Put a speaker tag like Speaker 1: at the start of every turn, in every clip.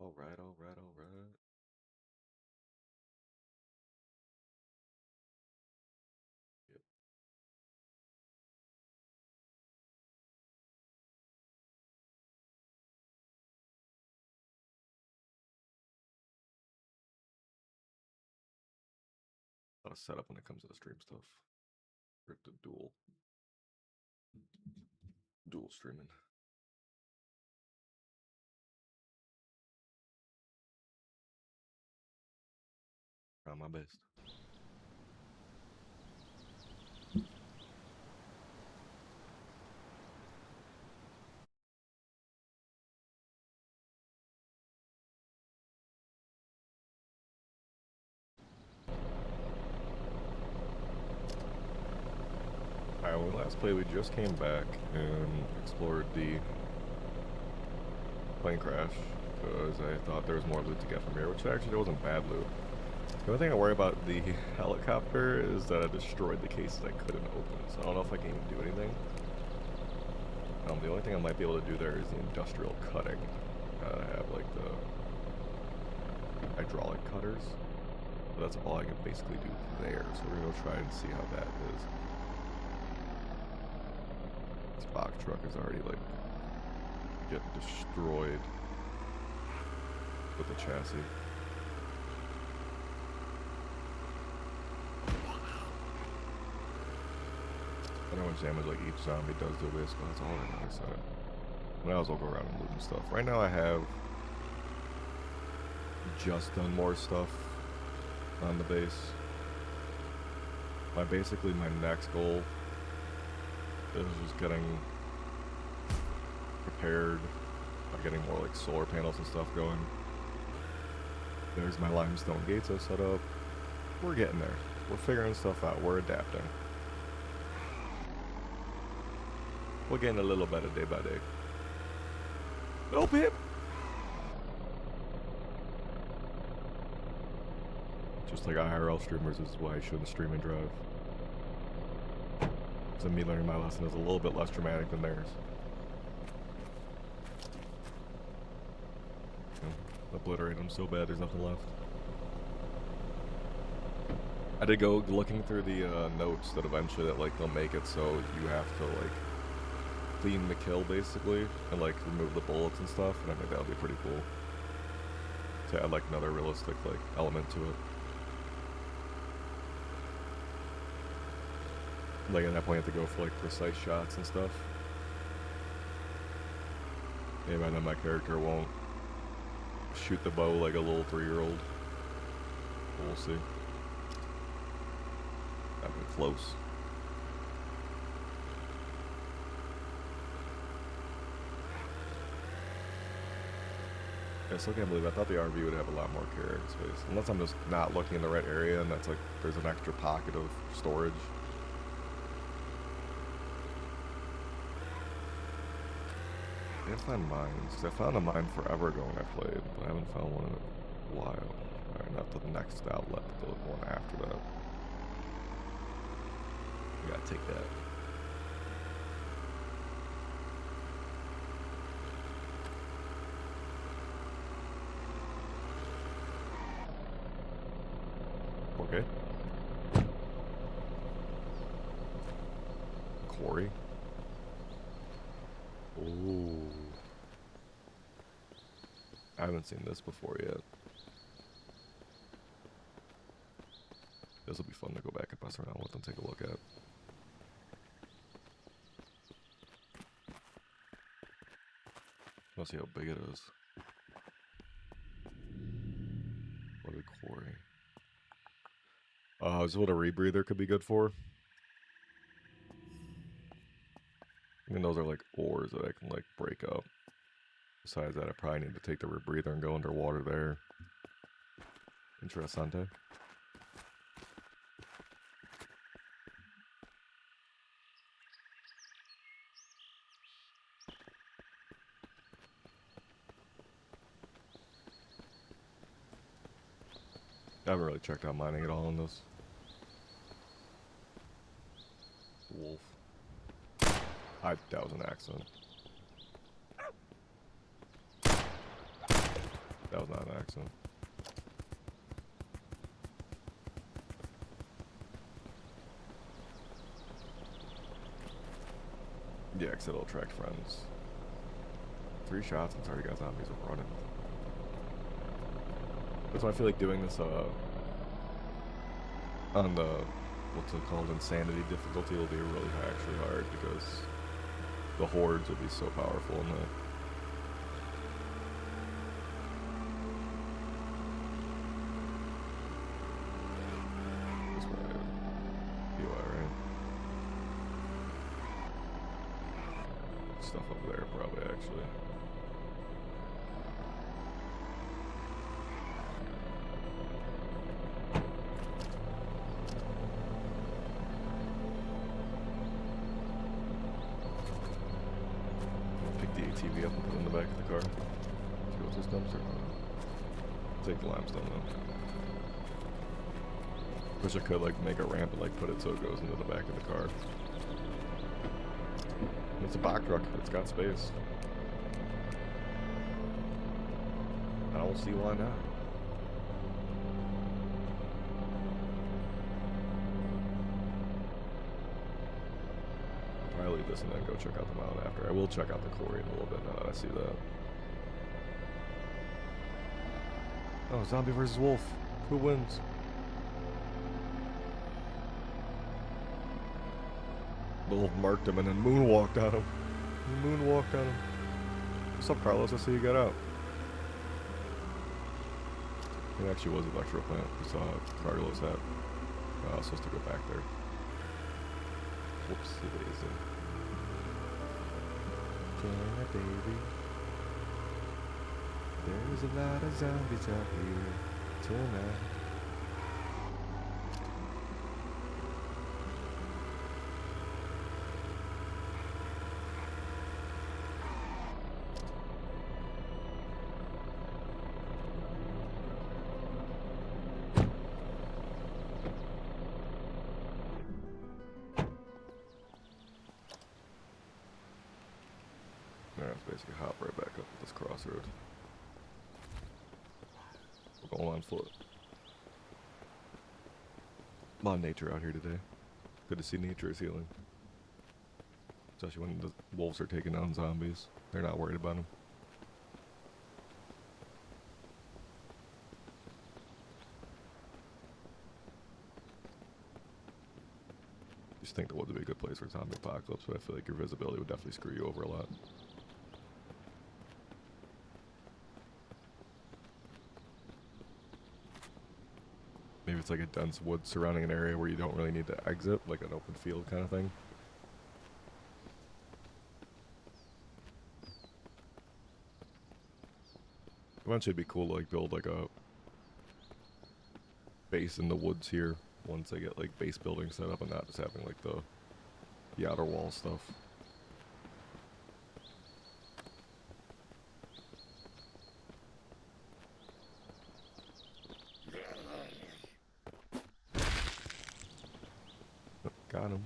Speaker 1: All right, all right, all right. Yep. A lot of setup when it comes to the stream stuff. Or the dual streaming. Trying my best. Alright, when we last played, we just came back and explored the plane crash because I thought there was more loot to get from here, which actually wasn't bad loot. The only thing I worry about the helicopter is that I destroyed the cases I couldn't open, so I don't know if I can even do anything. The only thing I might be able to do there is the industrial cutting. I have like the hydraulic cutters, but that's all I can basically do there, so we're gonna go try and see how that is. This box truck is already like getting destroyed with the chassis. I know how much damage like each zombie does to this, but that's all I really said. Might as well go around and loot and stuff. Right now I have just done more stuff on the base. Basically my next goal is just getting prepared by getting more like solar panels and stuff going. There's my limestone gates I set up. We're getting there. We're figuring stuff out. We're adapting. We're getting a little better day by day. No pip! Just like IRL streamers is why I shouldn't stream and drive. So me learning my lesson is a little bit less dramatic than theirs. Obliterate them so bad there's nothing left. I did go looking through the notes that eventually that like they'll make it so you have to like clean the kill basically and like remove the bullets and stuff, and I think that would be pretty cool to add like another realistic like element to it. Like at that point you have to go for like precise shots and stuff. Maybe then my character won't shoot the bow like a little 3-year-old. We'll see. I've been close. I still can't believe I thought the RV would have a lot more carrying space. Unless I'm just not looking in the right area and that's like there's an extra pocket of storage. I didn't find mines. I found a mine forever ago when I played, but I haven't found one in a while. Alright, not the next outlet, but the one after that. We gotta take that. Okay. Quarry. Ooh. I haven't seen this before yet. This will be fun to go back and mess around with and take a look at. Let's see how big it is. What a quarry. Is what a rebreather could be good for. I mean, those are like ores that I can like break up. Besides that, I probably need to take the rebreather and go underwater there. Interessante. I haven't really checked out mining at all in this. Wolf. That was an accident. That was not an accident. Yeah, because it'll attract friends. 3 shots and it's already got zombies running. That's why I feel like doing this on the, what's it called, insanity difficulty will be really actually hard because the hordes will be so powerful in that. This way, UI, right? Stuff up there, probably, actually. Pick the ATV up and put it in the back of the car. See what's this dumpster? Take the limestone, though. Wish I could, like, make a ramp and, like, put it so it goes into the back of the car. It's a box truck. It's got space. I don't see why not. I'll probably leave this and then go check out the mountain after. I will check out the quarry in a little bit now that I see that. Oh, zombie versus wolf. Who wins? The wolf marked him and then moonwalked on him. He moonwalked on him. What's up, Carlos? I see you got out. It actually was an electrical plant. We saw Carlos hat. I was supposed to go back there. Whoopsie daisy. Yeah, baby. There's a lot of zombies out here tonight. Alright, let's basically hop right back up at this crossroad. We're going on foot. A lot of nature out here today. Good to see nature is healing. Especially when the wolves are taking down zombies. They're not worried about them. Just think the woods would be a good place for zombie apocalypse, but I feel like your visibility would definitely screw you over a lot. Maybe it's like a dense wood surrounding an area where you don't really need to exit, like an open field kind of thing. Eventually it'd be cool to like build like a base in the woods here once they get like base building set up and not just having like the outer wall stuff. Oh, got him.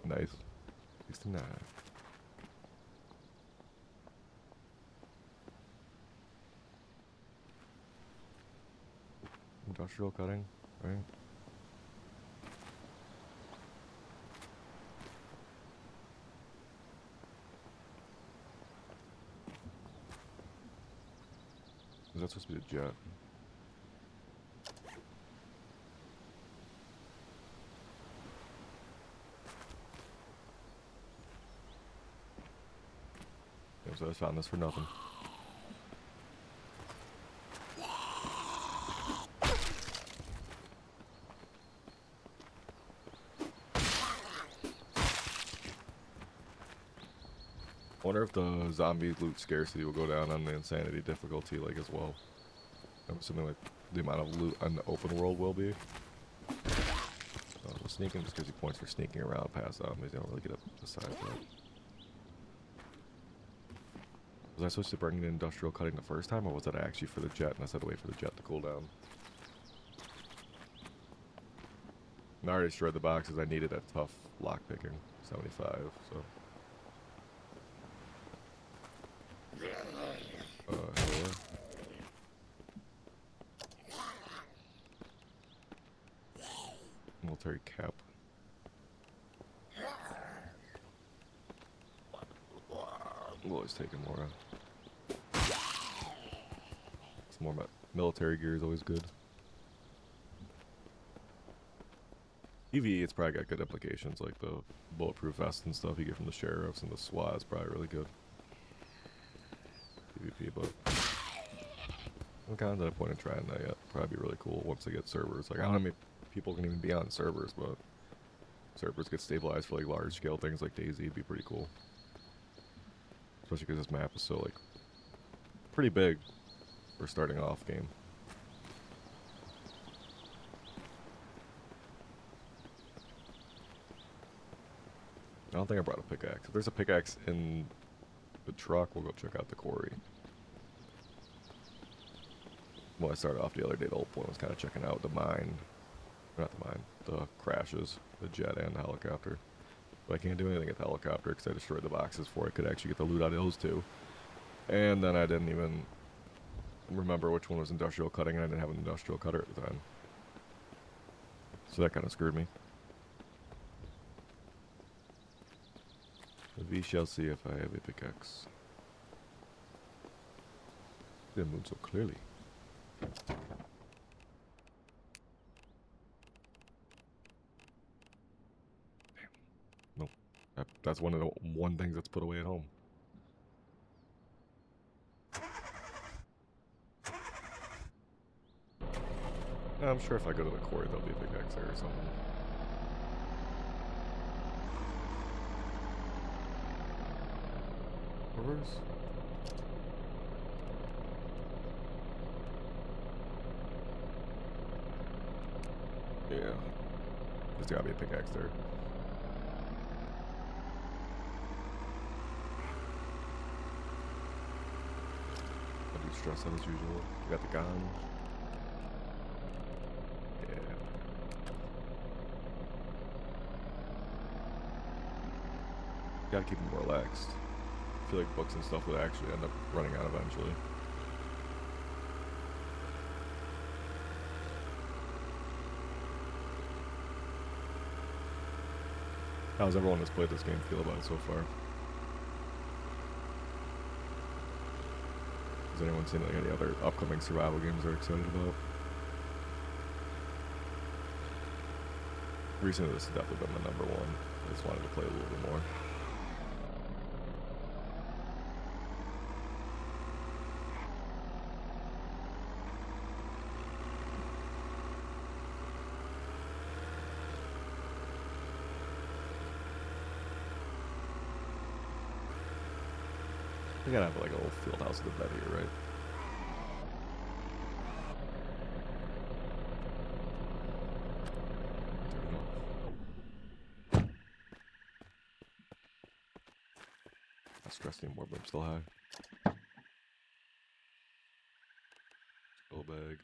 Speaker 1: Nice. 69. Industrial cutting, right? Is that supposed to be a jet? Yeah, so I found this for nothing. I wonder if the zombie loot scarcity will go down on the insanity difficulty like as well. I'm assuming like the amount of loot on the open world will be. So sneaking just gives you points for sneaking around past zombies. You don't really get up beside that. Was I supposed to bring in industrial cutting the first time, or was that actually for the jet and I said to wait for the jet to cool down? I already destroyed the boxes. I needed that tough lock picking. 75, so. Hello. Military cap. We'll always taking more. Some more military gear is always good. EVE, it's probably got good implications, like the bulletproof vest and stuff you get from the sheriffs and the SWAT is probably really good. PvP, but I'm kind of at a point in trying that yet. Probably be really cool once they get servers. Like, I don't know how many people can even be on servers, but servers get stabilized for like large scale things like DayZ. It'd be pretty cool. Especially because this map is so like pretty big for starting off game. I don't think I brought a pickaxe. If there's a pickaxe in the truck, we'll go check out the quarry. Well, I started off the other day, the whole point was kind of checking out the mine. Not the mine, the crashes, the jet and the helicopter. But I can't do anything at the helicopter because I destroyed the boxes before I could actually get the loot out of those two. And then I didn't even remember which one was industrial cutting, and I didn't have an industrial cutter at the time. So that kind of screwed me. We shall see if I have a pickaxe. Didn't move so clearly. Damn. Nope. That's one of the things that's put away at home. I'm sure if I go to the quarry, there'll be a pickaxe there or something. Reverse. Yeah. There's gotta be a pickaxe there. I do stress out as usual. We got the gun. Yeah. Gotta keep them relaxed. I feel like books and stuff would actually end up running out eventually. How's everyone that's played this game feel about it so far? Has anyone seen like any other upcoming survival games they're excited about? Recently, this has definitely been my number one. I just wanted to play a little bit more. We gotta have like a little field house in the bed here, right? Not stressed anymore, but I'm still high. Skull bag.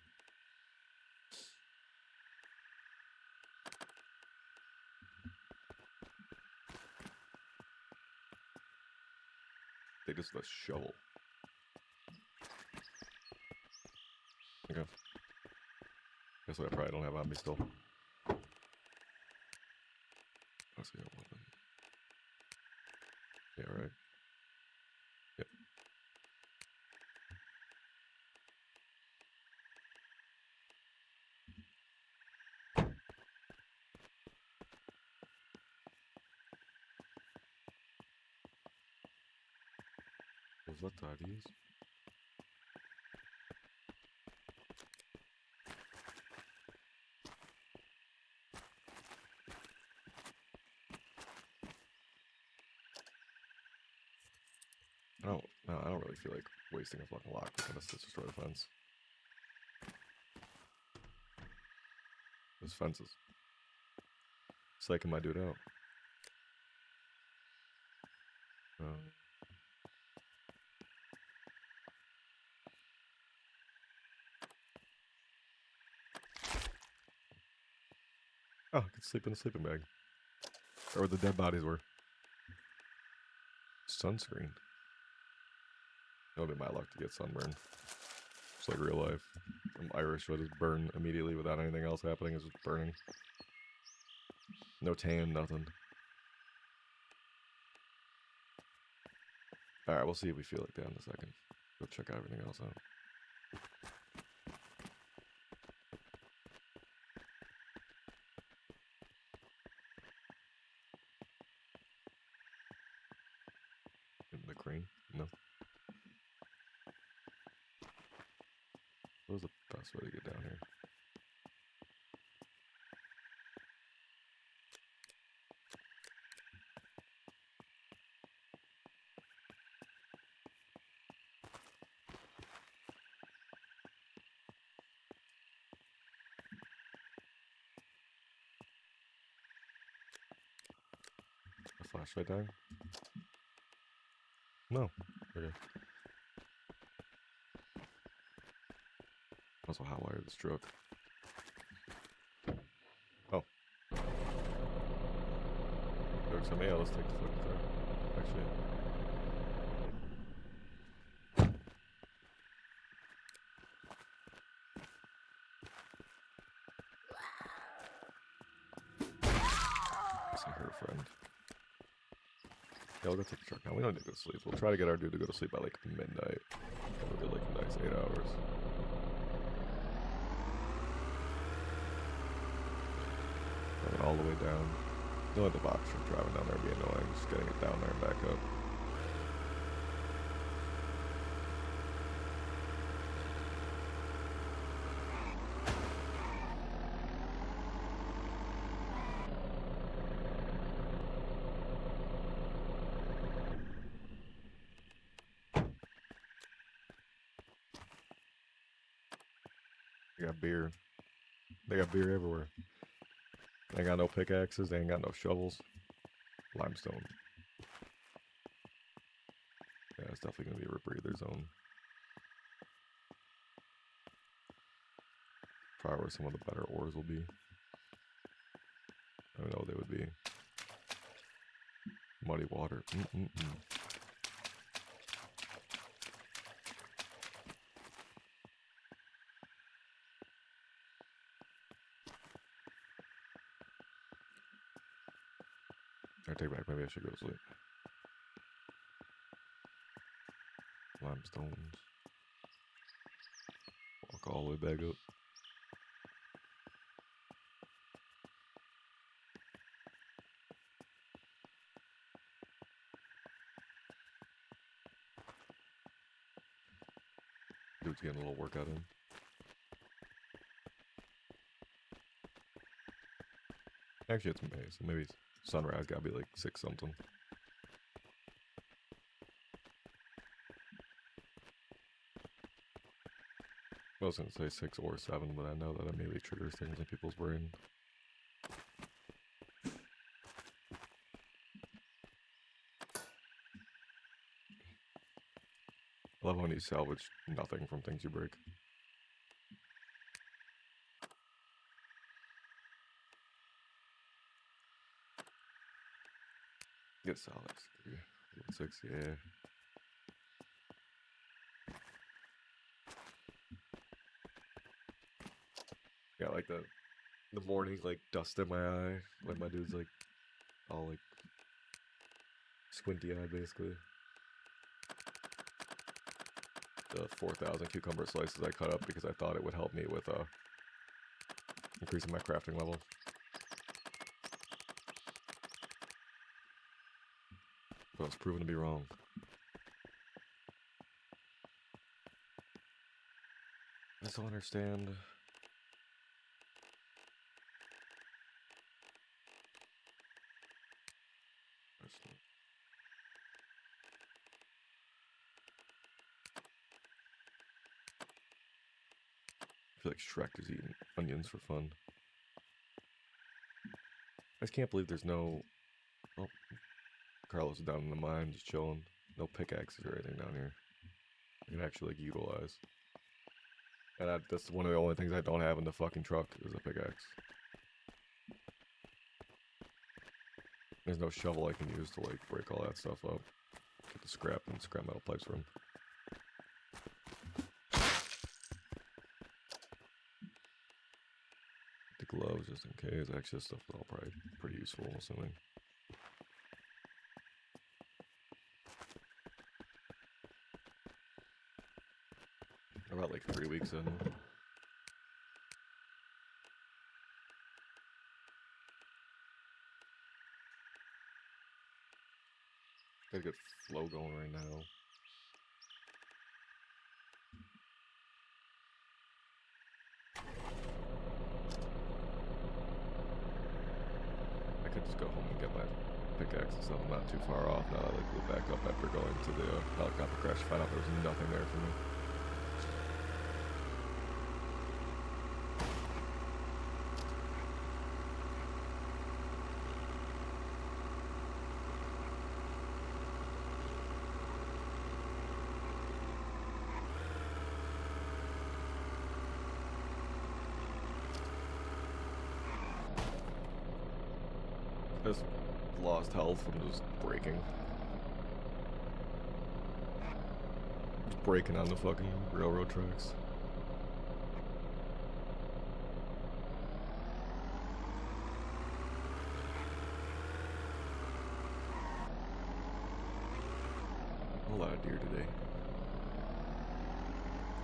Speaker 1: They just a shovel. Okay. Guess what I probably don't have on me still. Let's see how weapon. Yeah, right. Yep. What are these? I don't really feel like wasting a fucking lockpick unless it's destroy the fence. Those fences. Psyching my dude out. Oh, I could sleep in a sleeping bag. Or where the dead bodies were. Sunscreen. It'll be my luck to get sunburn. It's like real life. I'm Irish, so I just burn immediately without anything else happening. It's just burning. No tan, nothing. Alright, we'll see if we feel like that in a second. Go check everything else out. In the crane? No. What was the best way to get down here? A flashlight dying? No. Okay. Also, how wired this truck? Oh. Jokes on me, let's take the fucking car. Actually. See her friend. Yeah, we'll go take the truck now. We don't need to go to sleep. We'll try to get our dude to go to sleep by like midnight. We'll get like a nice 8 hours. Driving all the way down. The only the box from driving down there would be annoying. Just getting it down there and back up. They got beer. They got beer everywhere. They ain't got no pickaxes. They ain't got no shovels. Limestone. Yeah, it's definitely gonna be a rebreather zone. Probably where some of the better ores will be. I don't know what they would be. Muddy water. I take back. Maybe I should go to sleep. Limestones. Walk all the way back up. Dude's getting a little workout in. Actually, it's May, so maybe sunrise gotta be like 6 something. I was gonna say 6 or 7, but I know that immediately triggers things in people's brain. I love when you salvage nothing from things you break. Get solid 6, yeah. Yeah, like the morning like dust in my eye, like my dude's like all like squinty eyed basically. The 4,000 cucumber slices I cut up because I thought it would help me with increasing my crafting level. But I was proven to be wrong. I just don't understand. I feel like Shrek is eating onions for fun. I just can't believe there's no... Oh, Carlos is down in the mine, just chilling. No pickaxes or anything down here. I can actually, like, utilize. And that's one of the only things I don't have in the fucking truck is a pickaxe. There's no shovel I can use to like break all that stuff up. Get the scrap and scrap metal pipes from. The gloves just in case. Actually, this stuff is all probably pretty useful, I'm assuming. About like 3 weeks in. Got a good flow going right now. I could just go home and get my pickaxe and stuff. I'm not too far off now that I like, go back up after going to the helicopter crash to find out there was nothing there for me. Just lost health from just breaking. Just breaking on the fucking railroad tracks. A lot of deer today.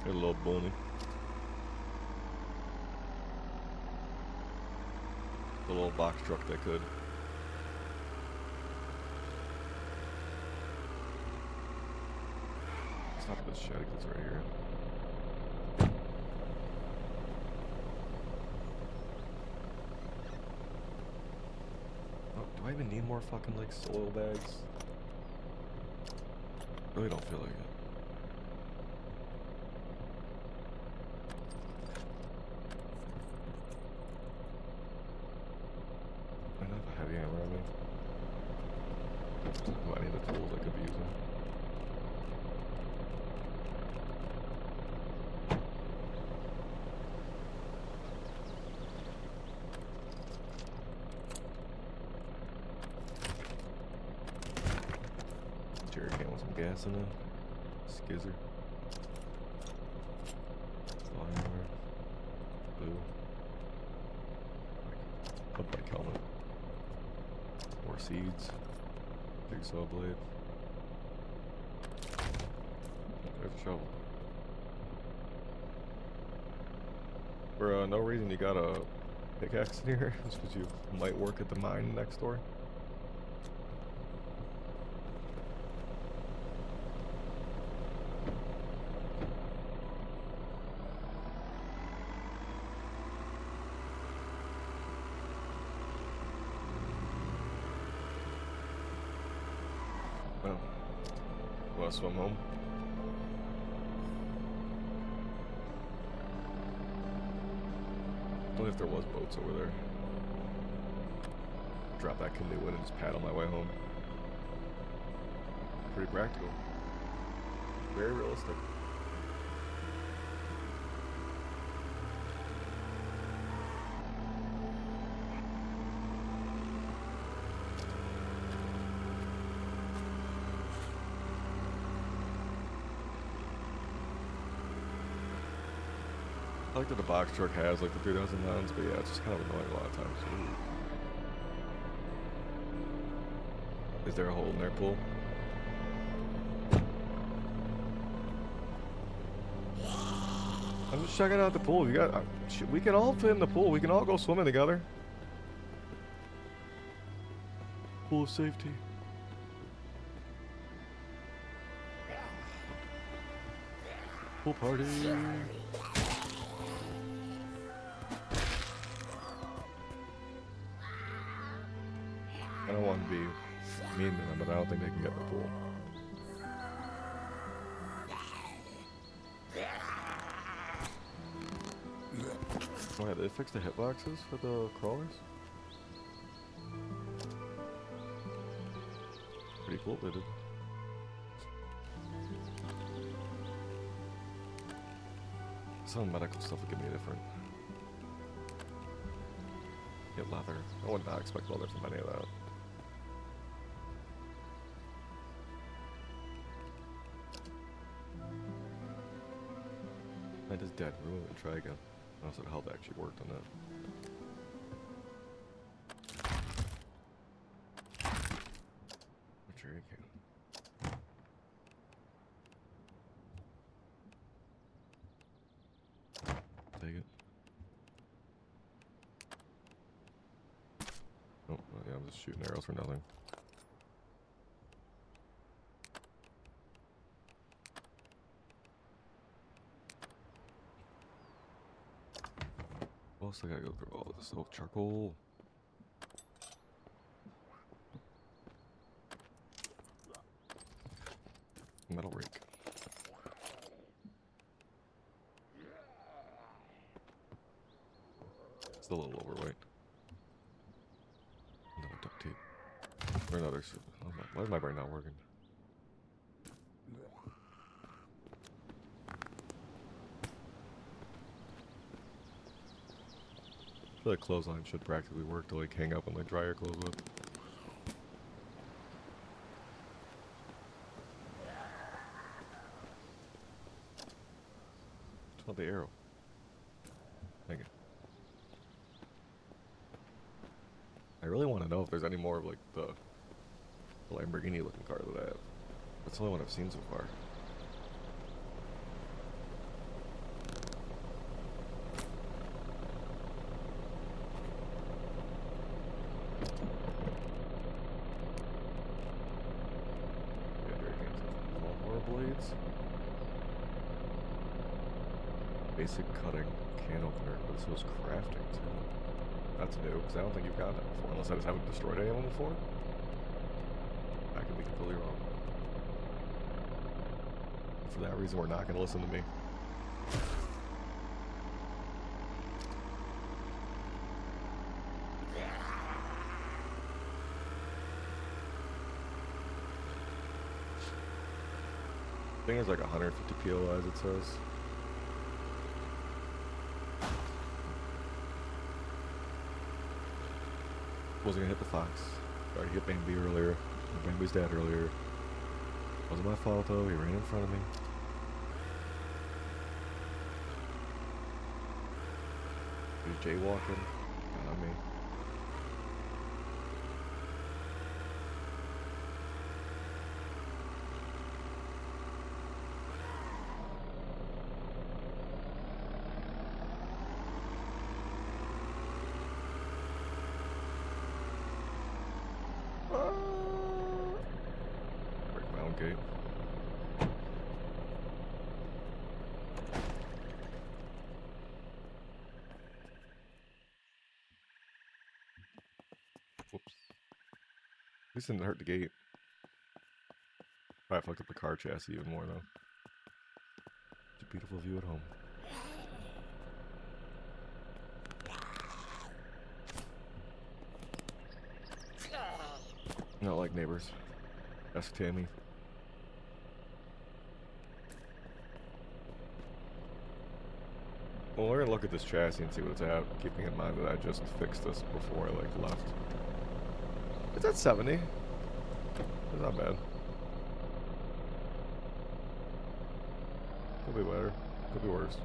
Speaker 1: Got a little bunny. The little box truck that could. Stop this shed that's right here. Oh, do I even need more fucking like soil bags? Really don't feel like it. I don't have a heavy hammer on me. Oh, I need the tools I could be using. Jerry can with some gas in it. Skizzer. Fire. Blue. Like, bike helmet. More seeds. Jigsaw blade. There's a shovel. For no reason you got a pickaxe in here? Just because you might work at the mine next door? Oh. Wanna swim home? Only if there was boats over there. Drop that canoe in and just paddle my way home. Pretty practical. Very realistic. I like that the box truck has like the 3,000 pounds, but yeah, it's just kind of annoying a lot of times. Ooh. Is there a hole in their pool? I'm just checking out the pool. You got, we can all fit in the pool. We can all go swimming together. Pool of safety. Pool party. I don't want to be mean to them, but I don't think they can get in the pool. Oh yeah, they fixed the hitboxes for the crawlers? Pretty cool they did. Some medical stuff would give me a different. Get leather. I would not expect leather from any of that. That is dead. Remove it and try again. I don't know if health actually worked on that. Cherry can. Take it. Oh, yeah, I'm just shooting arrows for nothing. What else I gotta go through all this? Oh, charcoal. Metal rake. Still a little overweight. Another duct tape. Or another. Why is my brain not working? I feel like clothesline should practically work to like hang up and like dry your clothes with. It's not the arrow. Dang it. I really want to know if there's any more of like the Lamborghini looking car that I have. That's the only one I've seen so far. Blades. Basic cutting can opener, but this was crafting too. That's new, because I don't think you've gotten that before, unless I just haven't destroyed anyone before. I could be completely wrong. For that reason, we're not going to listen to me. I think it's like 150 POIs, it says. Wasn't gonna hit the fox. Already hit Bambi earlier. Bambi's dead earlier. Wasn't my fault though, he ran in front of me. He was jaywalking. Not on me. Break my own gate. Whoops. At least it didn't hurt the gate. Probably fucked up the car chassis even more though. It's a beautiful view at home. Not like neighbors. Ask Tammy. Well, we're gonna look at this chassis and see what it's at, keeping in mind that I just fixed this before I like left. It's at 70. It's not bad. Could be better. Could be worse.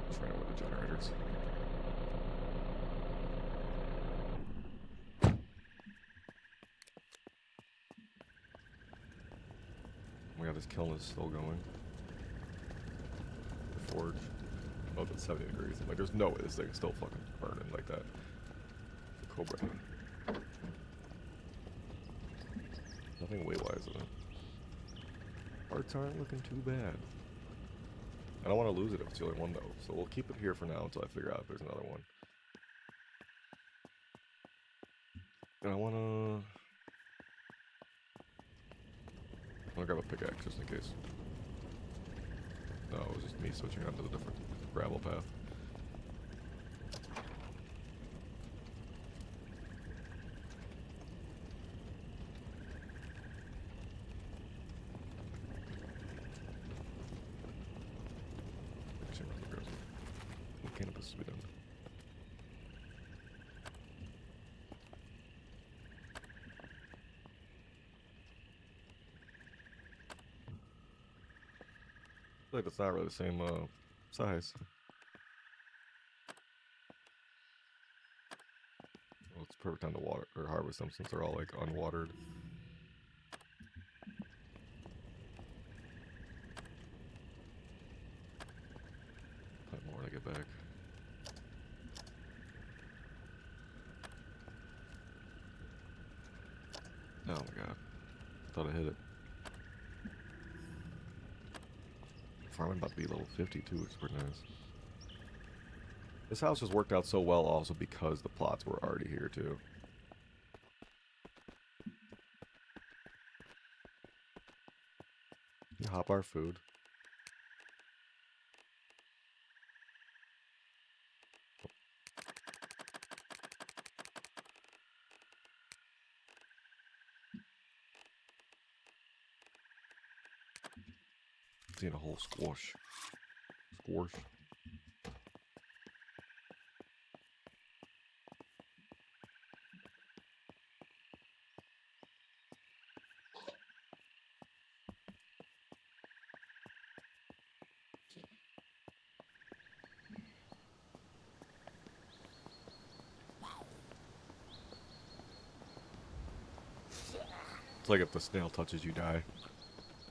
Speaker 1: Just ran over the generators. Oh my god, this kiln is still going. The forge. Oh, it's 70 degrees. Like, there's no way this thing is still fucking burning like that. The Cobra. Nothing weight-wise in it. Parts aren't looking too bad. I don't want to lose it if it's the only one, though. So we'll keep it here for now until I figure out if there's another one. And I want to grab a pickaxe just in case. No, it was just me switching onto the different gravel path. What cannabis to be done? like that's not really the same size. Well, it's perfect time to water or harvest them since they're all like unwatered. Plant more when I get back. Oh my god. Thought I hit it. Farming about to be level 52, it's pretty nice. This house just worked out so well also because the plots were already here too. You hop our food. Seeing a whole squash. Squash. It's like if the snail touches you, die.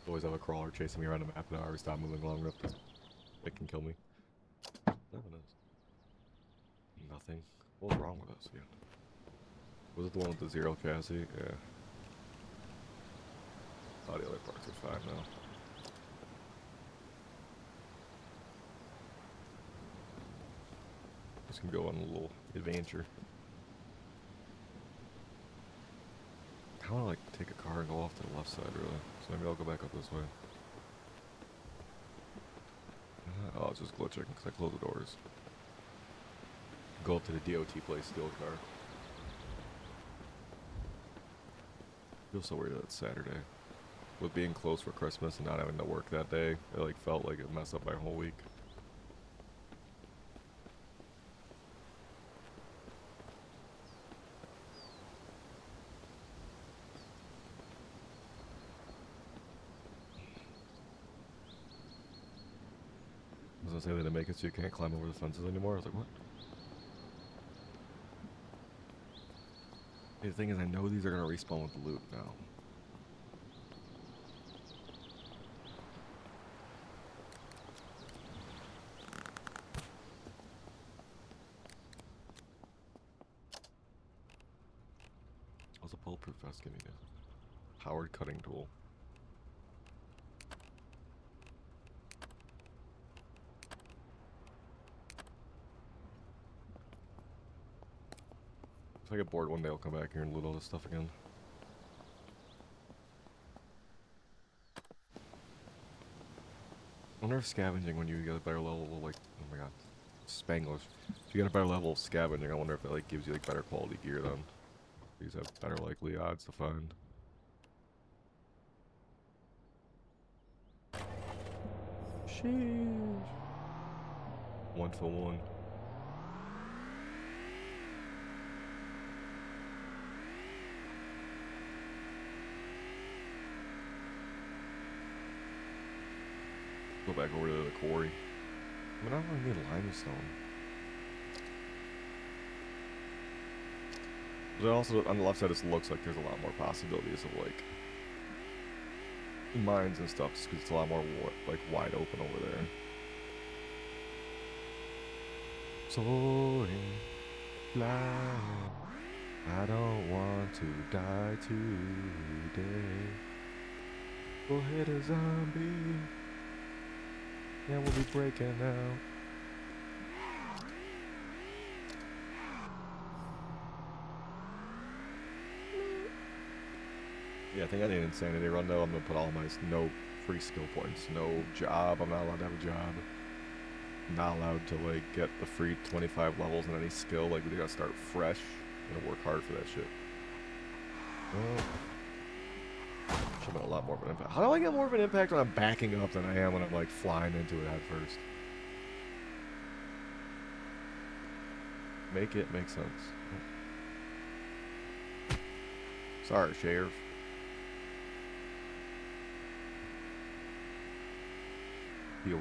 Speaker 1: Always have a crawler chasing me around the map and I already stop moving long enough to it can kill me. Nothing. What's wrong with us again? Was it the one with the zero chassis? Yeah. All the other parts are fine now. Just gonna go on a little adventure. I wanna like take a car and go off to the left side really. So maybe I'll go back up this way. Oh, it's just glitching because I closed the doors. Go up to the DOT place, steal a car. I feel so weird that it's Saturday. With being closed for Christmas and not having to work that day, it like felt like it messed up my whole week. I was gonna say they didn't make it so you can't climb over the fences anymore. I was like, what? Hey, the thing is, I know these are gonna respawn with the loot now. What's a bulletproof vest give me now? Powered cutting tool. If I get bored one day, I'll come back here and loot all this stuff again. I wonder if scavenging when you get a better level will like, oh my god, Spanglish. If you get a better level of scavenging, I wonder if it like gives you like better quality gear then. These have better likely odds to find. Sheesh. 1 for 1. Go back over to the quarry. I mean, I don't really need limestone. But also, on the left side, it looks like there's a lot more possibilities of, like, mines and stuff, just because it's a lot more, like, wide open over there. Soaring, flying, I don't want to die today. We'll hit a zombie, and we'll be breaking out. Yeah, I think I need an insanity run though. I'm gonna put all my no free skill points, no job. I'm not allowed to have a job. I'm not allowed to like get the free 25 levels in any skill. Like we gotta start fresh. I'm gonna work hard for that shit. Should have been a lot more of an impact. How do I get more of an impact when I'm backing up than I am when I'm like flying into it head first? Make it make sense. Sorry, Sheriff. POI?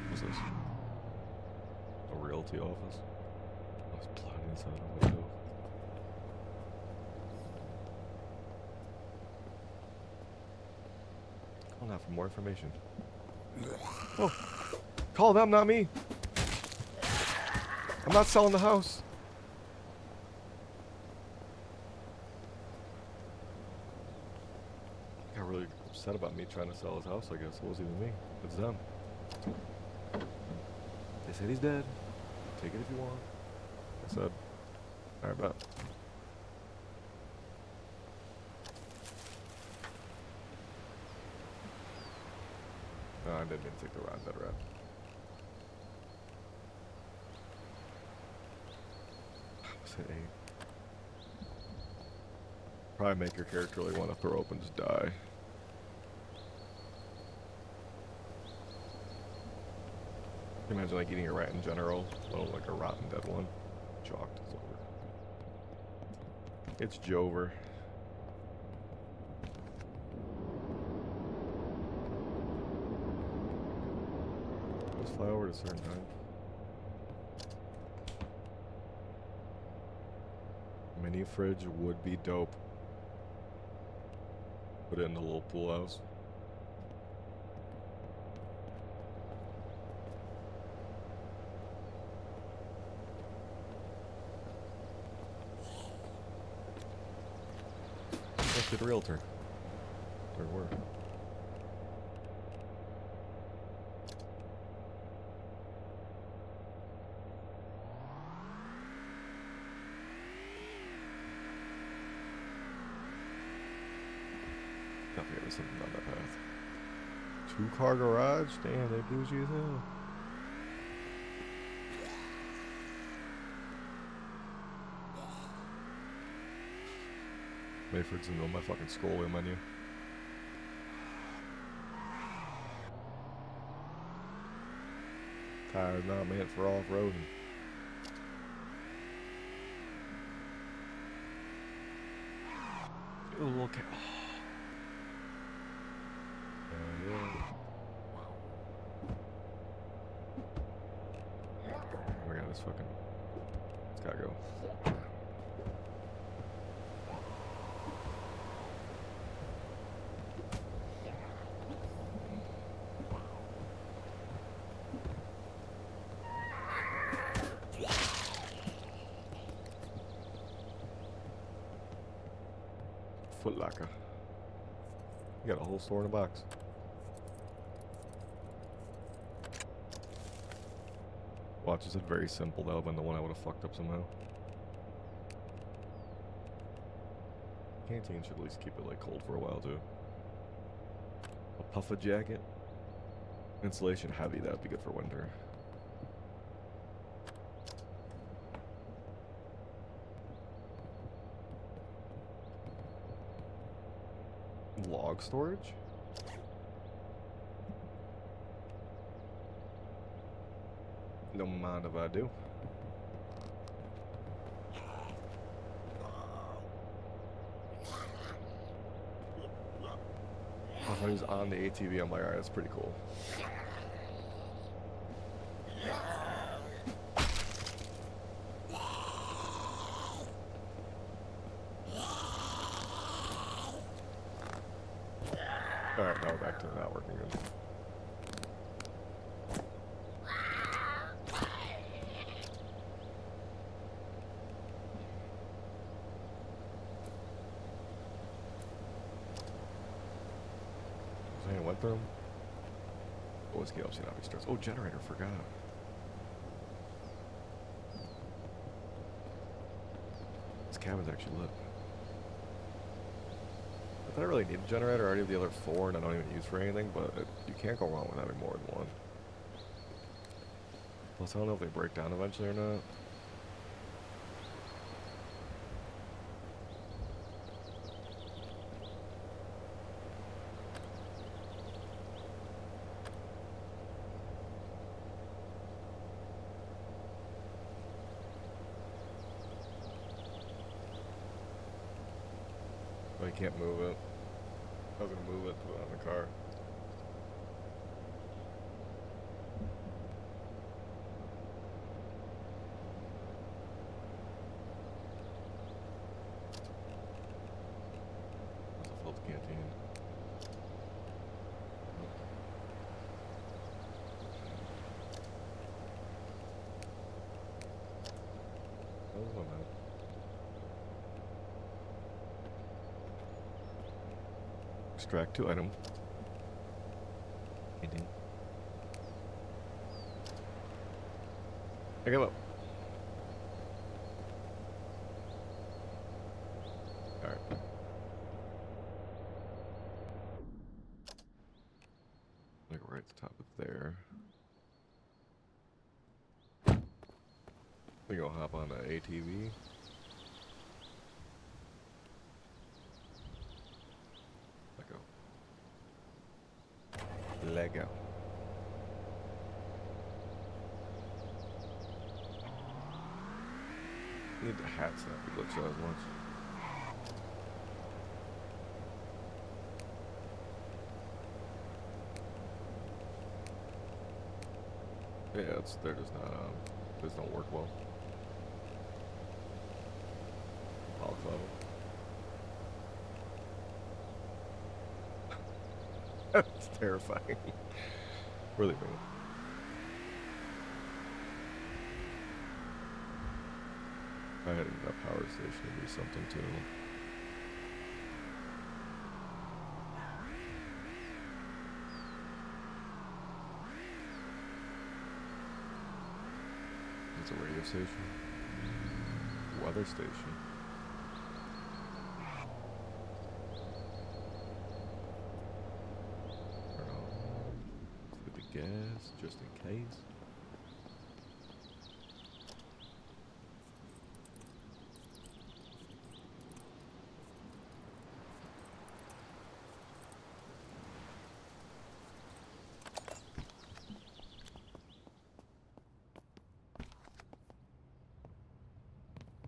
Speaker 1: What's this? A realty office? I was plotting inside a window. Call now for more information. Oh! Call them, not me! I'm not selling the house! Got really upset about me trying to sell his house, I guess. It wasn't even me. It's them. They said he's dead. Take it if you want. I said, alright, bet. No, I didn't mean to take the round dead rat. Was it 8? Probably make your character really want to throw up and just die. Can you imagine like eating a rat in general, let alone like a rotten dead one? Chalked, it's over. It's Jover. Let's fly over at a certain time. Mini fridge would be dope. Put it in the little pool house. Trusted realtor. There were. Definitely was something on that path. 2-car garage? Damn, they bougie as hell. Mayford's in the middle of my fucking scrollway menu. Tires not meant for off-roading. Ooh, look at. Yeah. Oh my god, this fucking. It's gotta go. Foot Locker. You got a whole store in a box. Watches it very simple. That would have been the one I would have fucked up somehow. Canteen should at least keep it like cold for a while too. A puffer jacket. Insulation heavy, that would be good for winter. Log storage? Don't mind if I do. If I was on the ATV, I'm like, alright, that's pretty cool. Alright, now we're back to not working good. Was I in went through them? Whiskey obviously not be stressed. Oh, generator, forgot. This cabin's actually lit. I thought I really need a generator. I already have the other 4 and I don't even use for anything, but you can't go wrong with having more than one. Plus, I don't know if they break down eventually or not. can't move it. I was gonna move it, put it on the car. There's a filled canteen. Oh, no, man. Extract 2 item. Canteen. I give up. Alright. Like right at the top of there. We gonna hop on the ATV. Lego. Need the hats that we glitch out as much. Yeah, it's they're just not those don't work well. All level. That's terrifying. Really big. I had a power station to do something too. It's a radio station. Weather station. With the gas, just in case.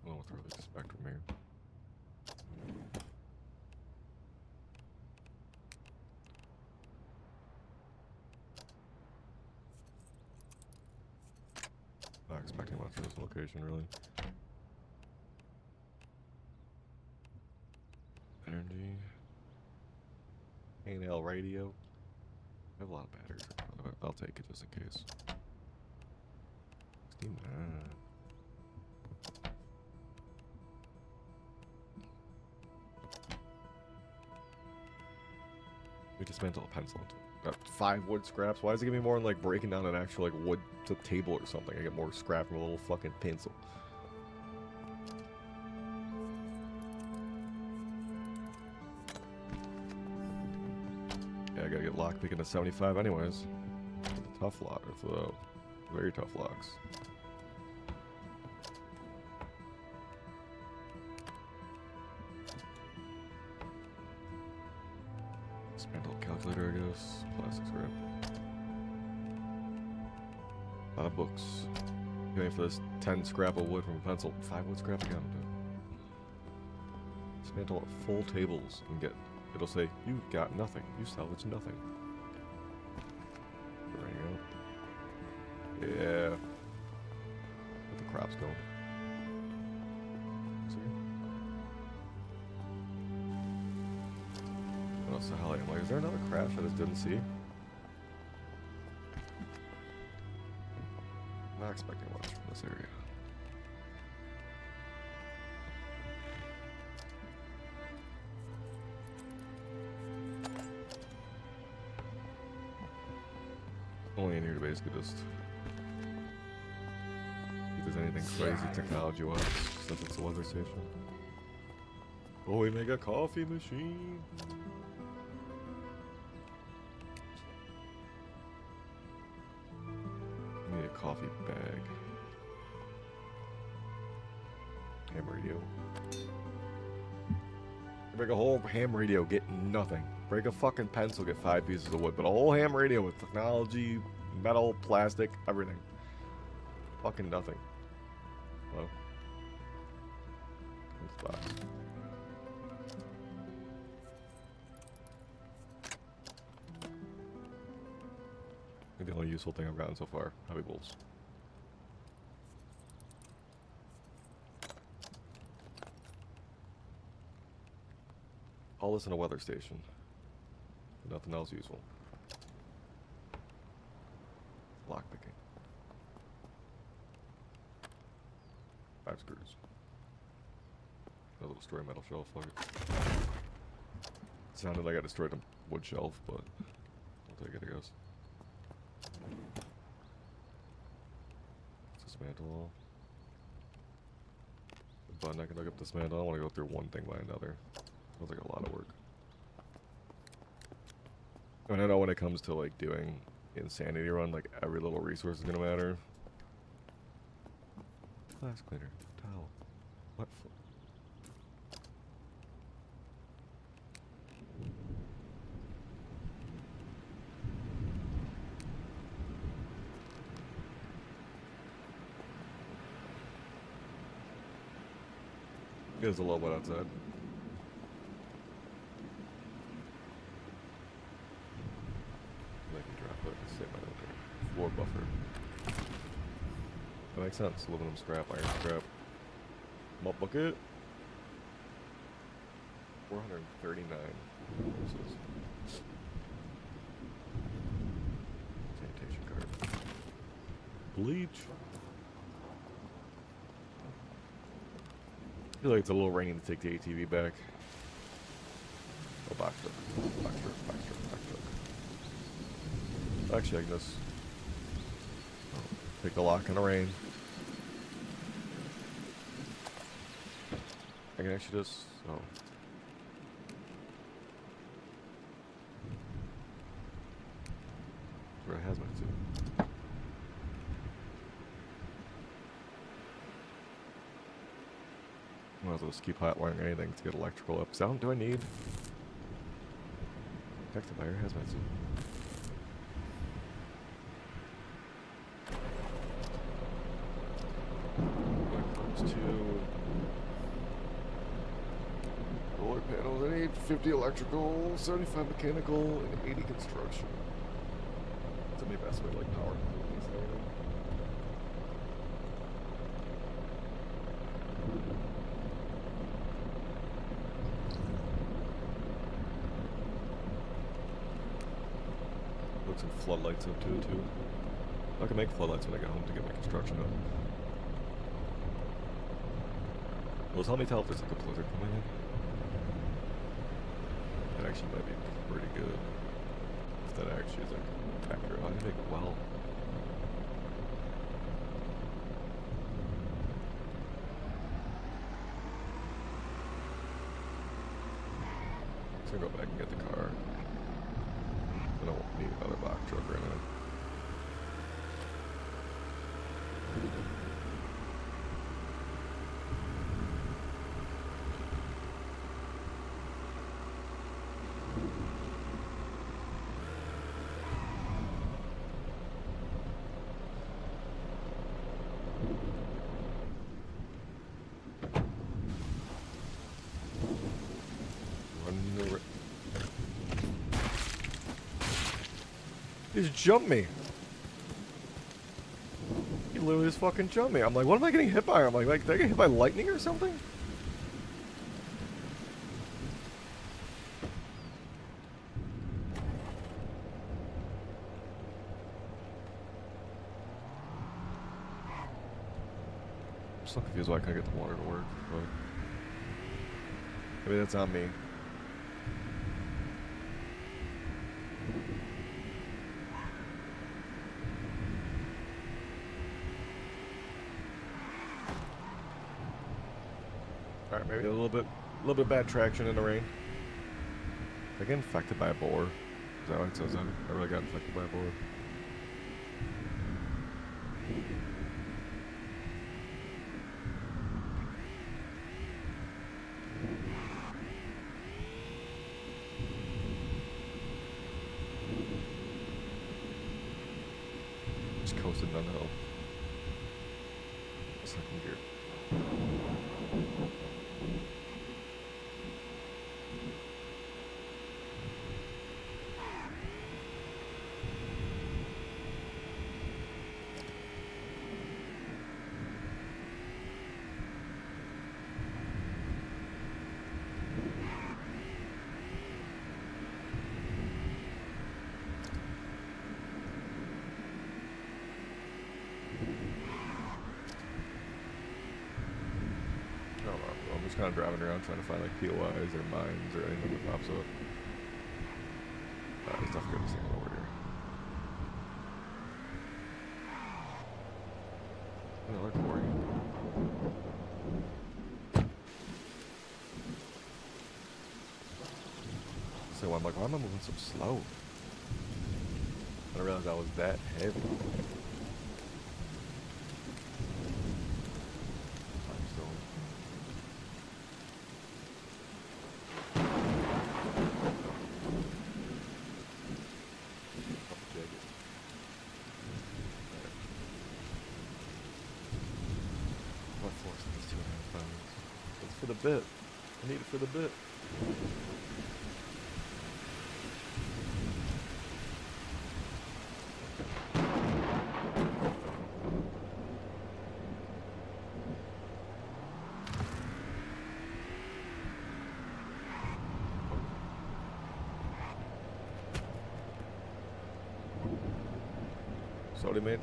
Speaker 1: Oh, throw the spectrum here. Not expecting much from this location, really. Energy. A&L radio. I have a lot of batteries. I'll take it just in case. 69. We dismantle a pencil. Got 5 wood scraps. Why does it give me more than like breaking down an actual like wood table or something? I get more scrap from a little fucking pencil. Yeah, I gotta get lockpicking to 75 anyways. For the tough lock, or for the very tough locks. Dismantle calculator, I guess. Plastic scrap. A lot of books. Going for this 10 scrap of wood from a pencil. 5 wood scrap again. Dismantle full tables and get. It'll say, you got nothing. You salvaged nothing. There you go. Yeah. Let the crops go. See? What else the hell? I'm like, is there another crash I just didn't see? Not expecting much from this area. Only in here to basically just see if there's anything crazy technology-wise, since it's a weather station. Oh, we make a coffee machine. Need a coffee bag. Ham radio. Break a whole ham radio, get nothing. Break a fucking pencil, get 5 pieces of wood. But a whole ham radio with technology, metal, plastic, everything. Fucking nothing. Hello? What's the box? I think the only useful thing I've gotten so far, heavy bolts. All this in a weather station. Nothing else useful. Lockpicking. 5 screws. A little destroy metal shelf. Like it sounded like I destroyed a wood shelf, but I'll take it, I guess. Dismantle. But I can look up dismantle. I want to go through one thing by another. Sounds like a lot of work. And I know when it comes to like doing insanity run, like every little resource is gonna matter. Glass cleaner, towel, wet floor. It is a little bit outside. I can drop it and save my little floor buffer. That makes sense. Aluminum scrap, iron scrap. Malt bucket. 439 resources. Sanitation card. Bleach. I feel like it's a little raining to take the ATV back. Oh, box truck. Box truck, box truck, box truck. Actually, I can just take the lock in the rain. I can actually just, where it has my suit. Might as well just keep hotwiring anything to get electrical up. So do I need protected by your hazmat suit? When it comes to solar panels, I need 50 electrical, 75 mechanical, and 80 construction. That's the best way to like power these things. Put some floodlights up to it too. I can make floodlights when I get home to get my construction up. Well, tell me if there's like a blizzard coming in. That actually might be pretty good. If that actually is like accurate. I can make it well. I'm gonna go back and get the car. I don't need another box truck right now. He just jumped me. He literally just fucking jumped me. I'm like, what am I getting hit by? I'm like, did I get hit by lightning or something? I'm so confused why I couldn't get the water to work, but maybe that's on me. Alright, maybe a little bit bad traction in the rain. Did I get infected by a boar? Is that what it says? I really got infected by a boar. Just coasted down the hill. Second gear. just kind of driving around trying to find like POIs or mines or anything that pops up. There's definitely gonna be something over here. Another quarry. So I'm like, why am I moving so slow? I didn't realize I was that heavy. Limestone. Couple jagged. Alright. What force is 2.5 pounds? That's for the bit. I need it for the bit. Sorry, mate.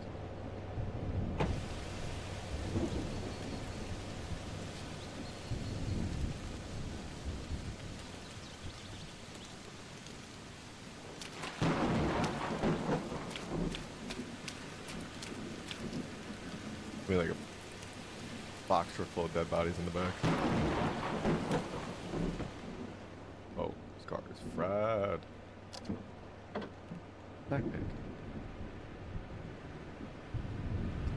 Speaker 1: We like a box full of dead bodies in the back. Oh, this car is fried. Backpack.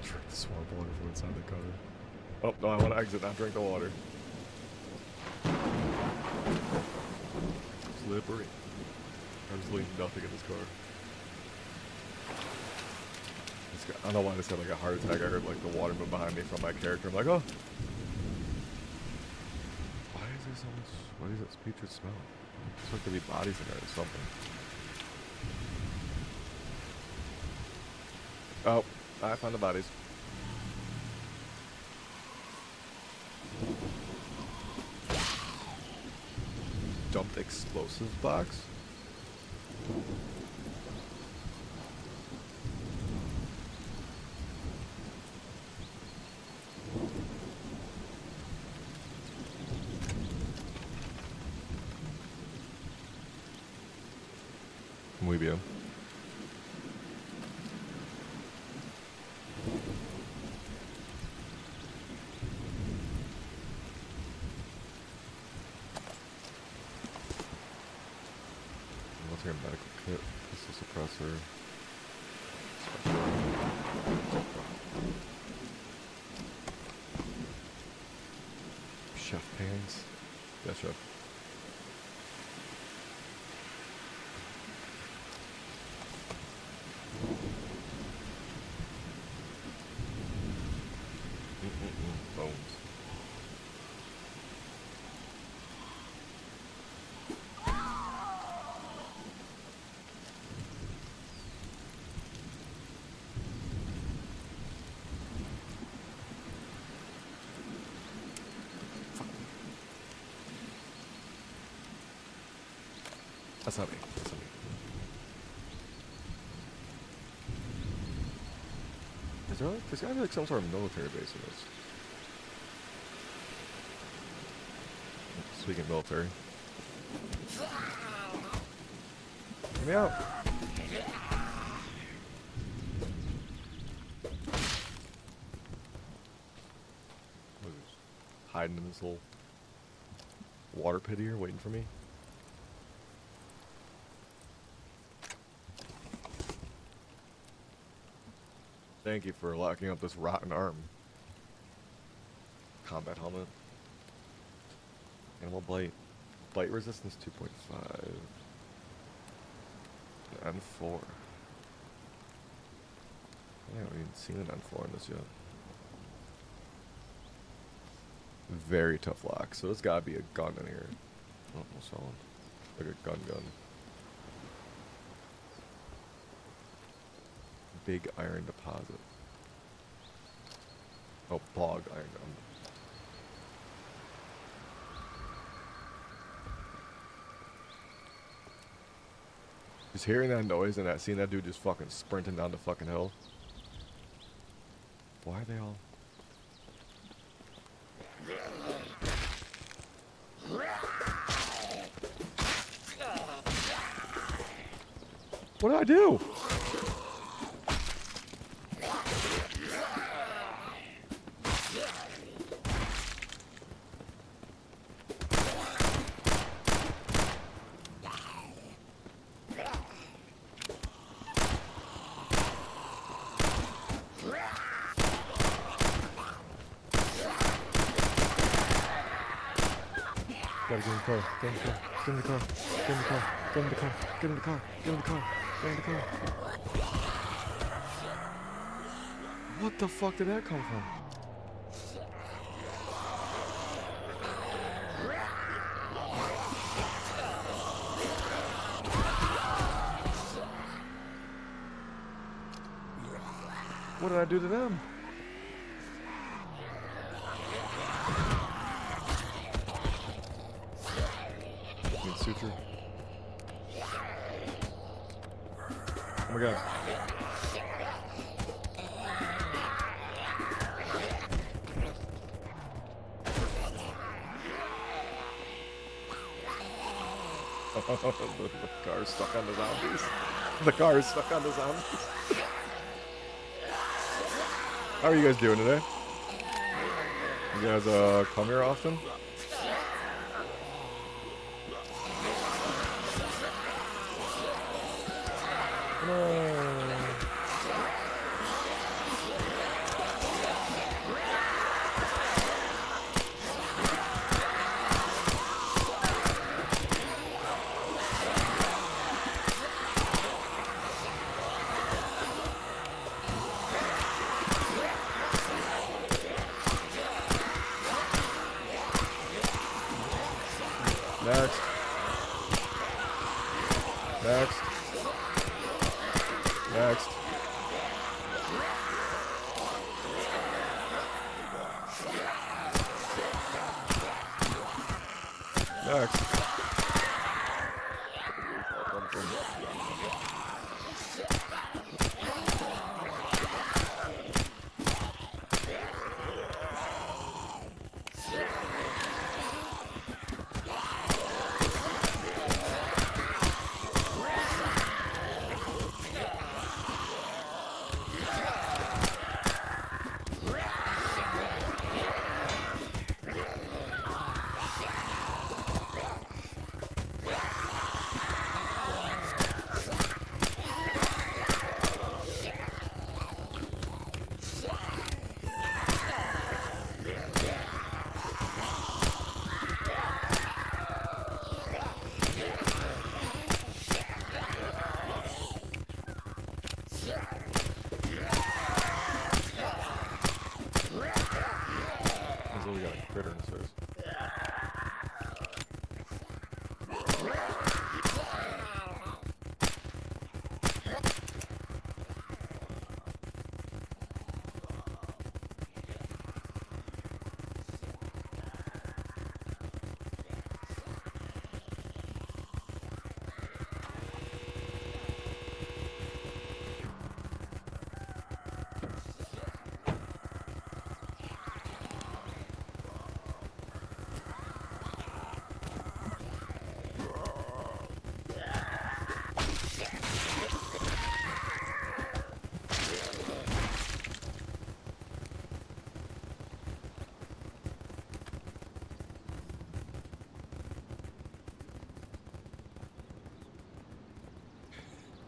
Speaker 1: Drink the swamp water from inside the car. Oh, no, I want to exit, not drink the water. Slippery. I'm just leaving nothing in this car. I don't know why I just had like a heart attack. I heard like the water move behind me from my character. I'm like, oh. Why is there so much? What is this putrid smell? It's like there be bodies in there or something. Oh, I found the bodies. Dumped explosives box? Muy bien. Military medical kit, pistol suppressor. Chef pans. Yeah, chef. Bones. That's not me. That's not me. Is there like, there's gotta be like some sort of military base in this. Speaking of military. Get me out! What is this? Hiding in this little water pit here, waiting for me. Thank you for locking up this rotten arm. Combat helmet. Animal bite. Bite resistance 2.5. N4. I haven't even seen an N4 in this yet. Very tough lock, so there's gotta be a gun in here. Oh, no sound. Like a gun. Big iron deposit. Oh, bog iron gun. Just hearing that noise and seeing that dude just fucking sprinting down the fucking hill. Why are they all... What did I do? Gotta get in the car. Get in the car. Get in the car. Get in the car. Get in the car. Get in the car. Get in the car. Get in the car. What the fuck did that come from? What did I do to them? Need suture. Oh my god. The car's stuck on the zombies. The car is stuck on the zombies. How are you guys doing today? You guys come here often? No. Next. Next. Next. Next. We got a critter in the stairs.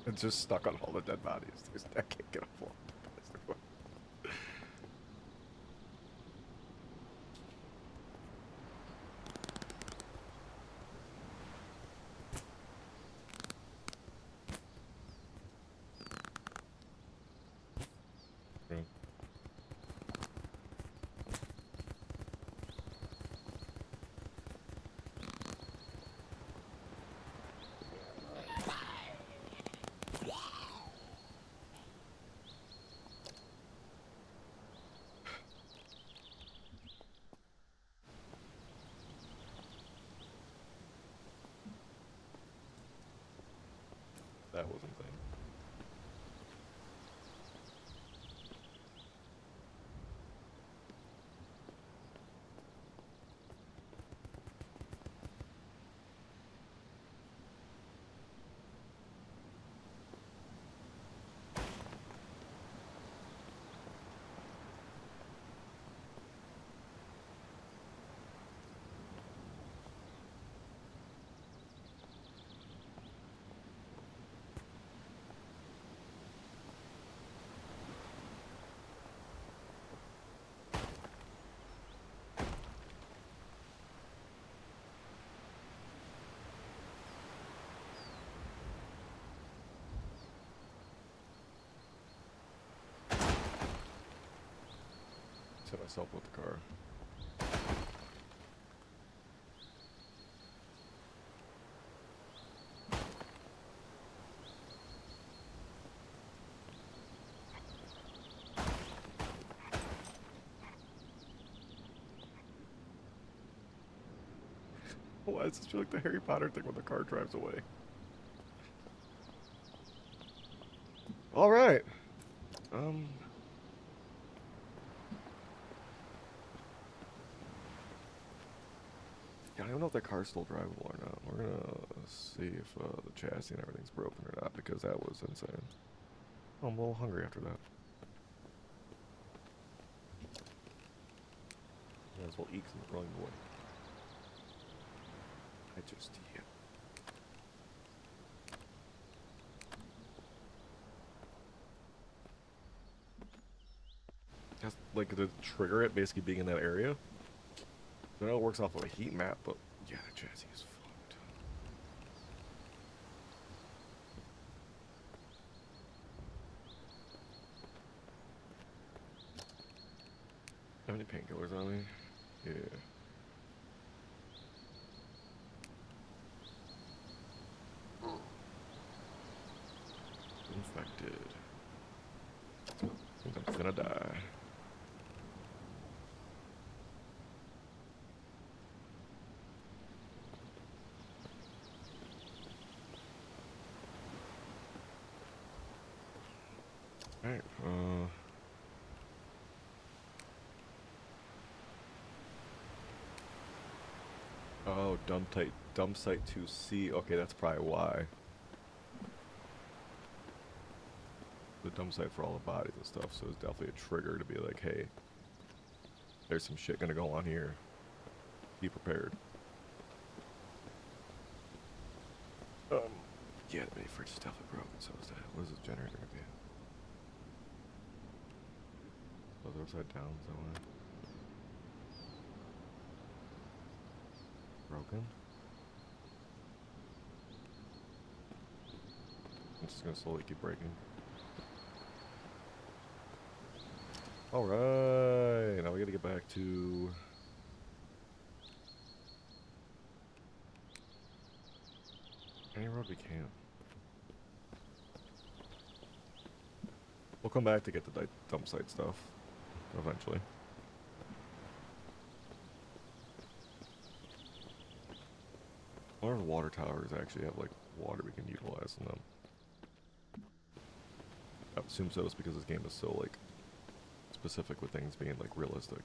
Speaker 1: It's just stuck on all the dead bodies. I can't get a floor. That was insane. hit myself with the car. Why does this feel like the Harry Potter thing when the car drives away? All right. Yeah, I don't know if that car's still drivable or not. We're gonna see if the chassis and everything's broken or not, because that was insane. Oh, I'm a little hungry after that. Might as well eat some growing wood. Yeah. That's like to trigger it basically being in that area. I know it works off of a heat map, but yeah, the chassis is fucked. Have any painkillers on me? Yeah. Infected. I think I'm gonna die. Alright, oh, dump site 2C. Okay, that's probably why. The dump site for all the bodies and stuff, so it's definitely a trigger to be like, hey, there's some shit gonna go on here. Be prepared. Yeah, the mini fridge is definitely broken, so is that. What is this generator gonna be? Oh, they're upside down somewhere. Broken? I'm just gonna slowly keep breaking. Alright, now we gotta get back to... any road we can. We'll come back to get the dump site stuff, eventually. I wonder if the water towers actually have, like, water we can utilize in them. I would assume so, it's because this game is so, like, specific with things being, like, realistic.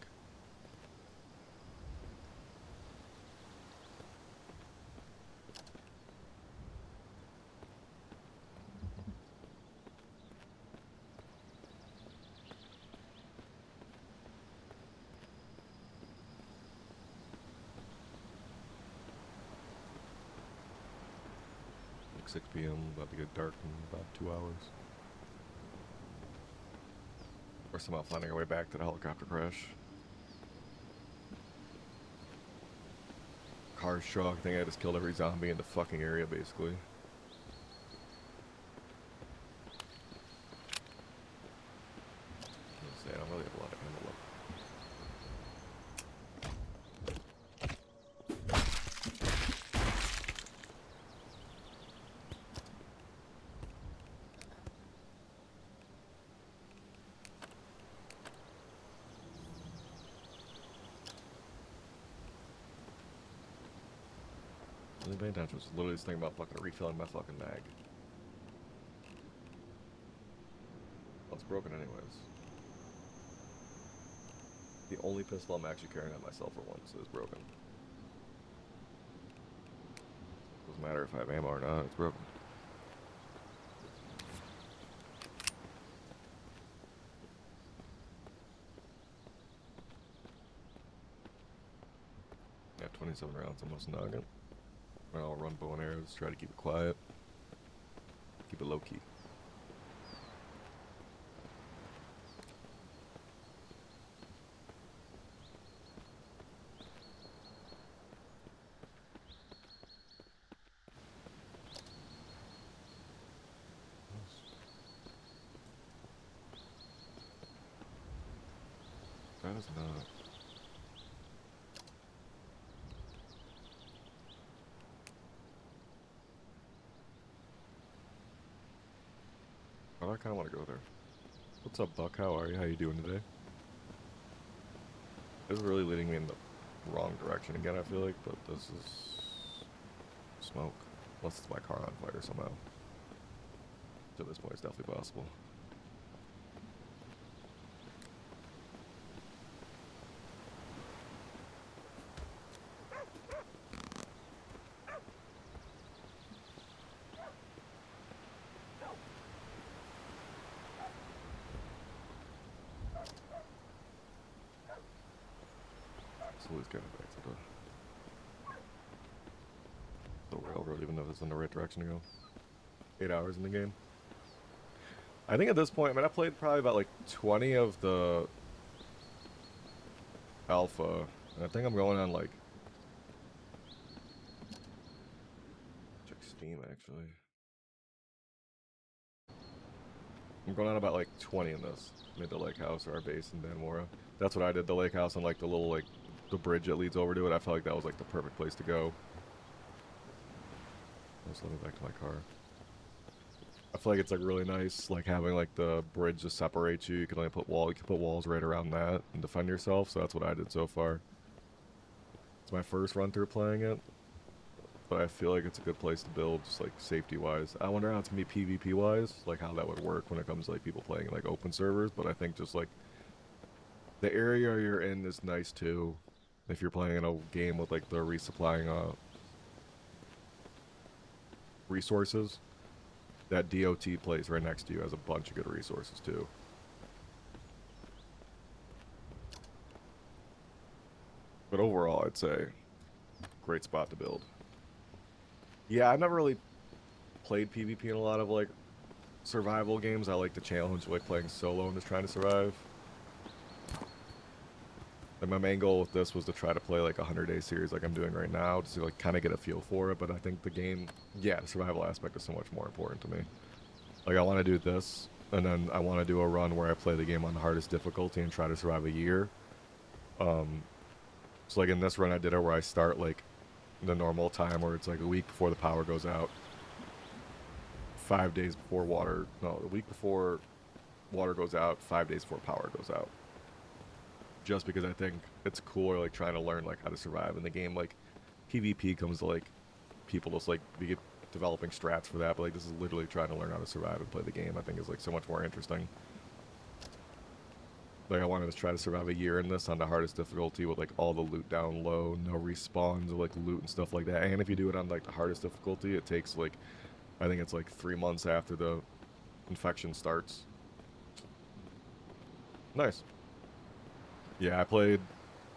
Speaker 1: Like 6 p.m., about to get dark in about 2 hours. We're somehow finding our way back to the helicopter crash. Car shock, I think I just killed every zombie in the fucking area, basically. I don't really have a lot of ammo left. Really paying attention. I was literally just thinking about fucking refilling my fucking mag. Well, it's broken anyways. The only pistol I'm actually carrying on myself for once is broken. Doesn't matter if I have ammo or not, it's broken. Yeah, 27 rounds, almost noggin. I'll run bow and arrows, try to keep it quiet. Keep it low key. Why does not? Oh, I kind of want to go there. What's up, Buck? How are you? How you doing today? This is really leading me in the wrong direction again, I feel like, but this is smoke. Unless it's my car on fire somehow. To this point, it's definitely possible. So let's get back to the railroad, even though it's in the right direction to go. 8 hours in the game. I think at this point, I mean, I played probably about like 20 of the alpha, and I think I'm going on like, check Steam actually. I'm going on about like 20 in this. Made the lake house or our base in Danmora. That's what I did, the lake house and like the little like, the bridge that leads over to it. I felt like that was like the perfect place to go. Let's let me back to my car. I feel like it's like really nice, like having like the bridge to separate you. You can only put you can put walls right around that and defend yourself. So that's what I did so far. It's my first run through playing it, but I feel like it's a good place to build, just like safety wise. I wonder how it's gonna be PvP wise, like how that would work when it comes to like people playing like open servers. But I think just like the area you're in is nice too. If you're playing in a game with like the resupplying resources. That DOT place right next to you has a bunch of good resources too. But overall, I'd say great spot to build. Yeah, I've never really played PvP in a lot of like survival games. I like the challenge, like playing solo and just trying to survive. And my main goal with this was to try to play like a 100-day series like I'm doing right now, just to like kind of get a feel for it. But I think the game, yeah, the survival aspect is so much more important to me. Like I want to do this, and then I want to do a run where I play the game on the hardest difficulty and try to survive a year. So like in this run I did it where I start like the normal time where it's like a week before the power goes out. 5 days before a week before water goes out, 5 days before power goes out. Just because I think it's cooler, like trying to learn like how to survive in the game. Like PvP comes to like people just like be developing strats for that, but like this is literally trying to learn how to survive and play the game. I think is like so much more interesting. Like I wanted to try to survive a year in this on the hardest difficulty with like all the loot down low, no respawns or like loot and stuff like that. And if you do it on like the hardest difficulty, it takes like, I think it's like 3 months after the infection starts. Nice. Yeah, I played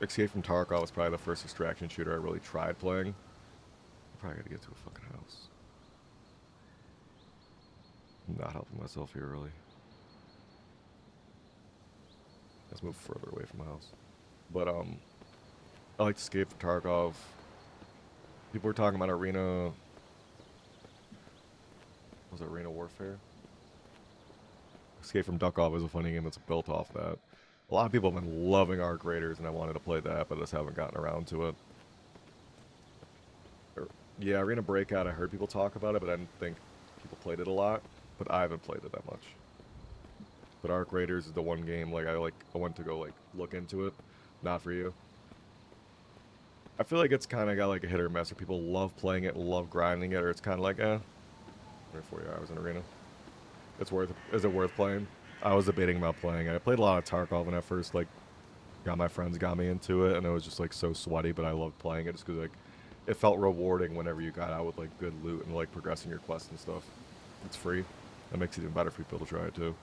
Speaker 1: Escape from Tarkov was probably the first extraction shooter I really tried playing. I probably gotta get to a fucking house. I'm not helping myself here really. Let's move further away from the house. But I like Escape from Tarkov. People were talking about Arena. Was it Arena Warfare? Escape from Tarkov is a funny game that's built off that. A lot of people have been loving Arc Raiders, and I wanted to play that, but I just haven't gotten around to it. Yeah, Arena Breakout, I heard people talk about it, but I didn't think people played it a lot. But I haven't played it that much. But Arc Raiders is the one game, like, I went to go, like, look into it. Not for you. I feel like it's kind of got, like, a hit or miss, where people love playing it, love grinding it, or it's kind of like, eh. 40 hours in Arena. Is it worth playing? I was debating about playing it. I played a lot of Tarkov when I first, like, my friends got me into it, and it was just, like, so sweaty, but I loved playing it just because, like, it felt rewarding whenever you got out with, like, good loot and, like, progressing your quests and stuff. It's free. That makes it even better for people to try it, too.